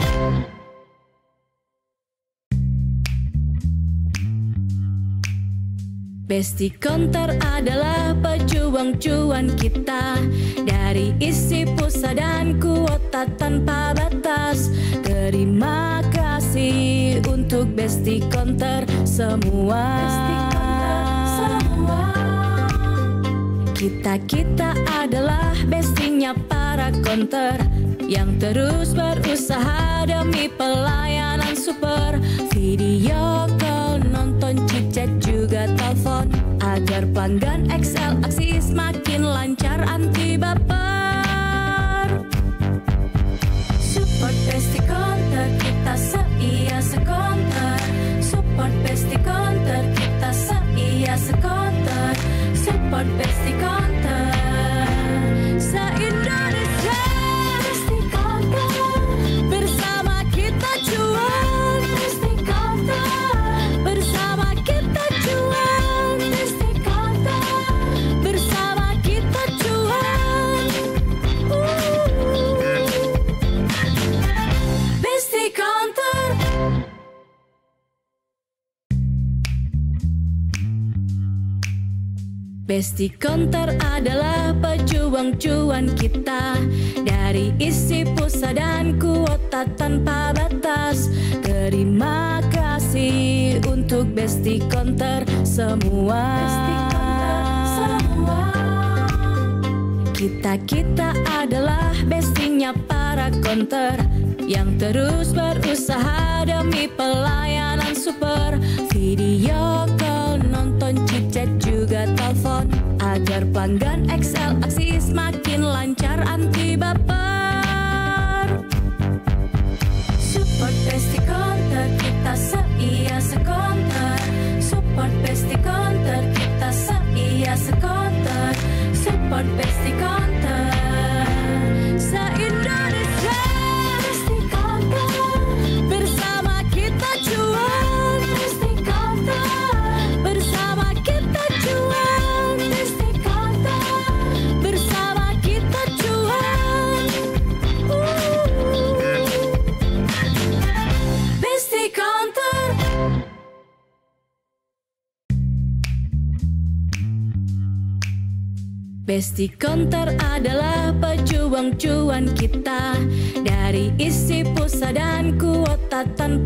Besti Konter adalah pejuang cuan kita, dari isi pulsa dan kuota tanpa batas. Terima kasih untuk Besti Konter semua. Kita adalah bestinya para konter yang terus berusaha demi pelayanan super. Video call, nonton, chit-chat juga telepon, agar pelanggan XL Aksis makin lancar anti baper. Support Besti Counter, kita seia sekonter. Support Besti Counter, kita seia sekonter. Support Besti Counter, se-Indonesia. Besti Counter, bersama kita cuan. Besti Counter, bersama kita cuan. Besti Counter, bersama kita cuan. Besti Counter. Besti Counter adalah pejuang cuan kita, dari isi pulsa dan kuota tanpa batas. Terima kasih untuk Besti Counter semua. Kita adalah bestinya para counter, yang terus berusaha demi pelayanan super. Video call, nonton, chit-chat juga telepon, agar pelanggan XL Aksis makin lancar anti baper. Support Besti Counter, kita seia sekonter. Support Besti Counter, kita seia sekonter. Support Besti Counter, se-Indonesia. Besti Counter, bersama kita cuan. Besti Counter, bersama kita cuan. Besti Counter, bersama kita cuan. Besti Counter. Besti Counter adalah pejuang cuan kita, dari isi pulsa dan kuota tanpa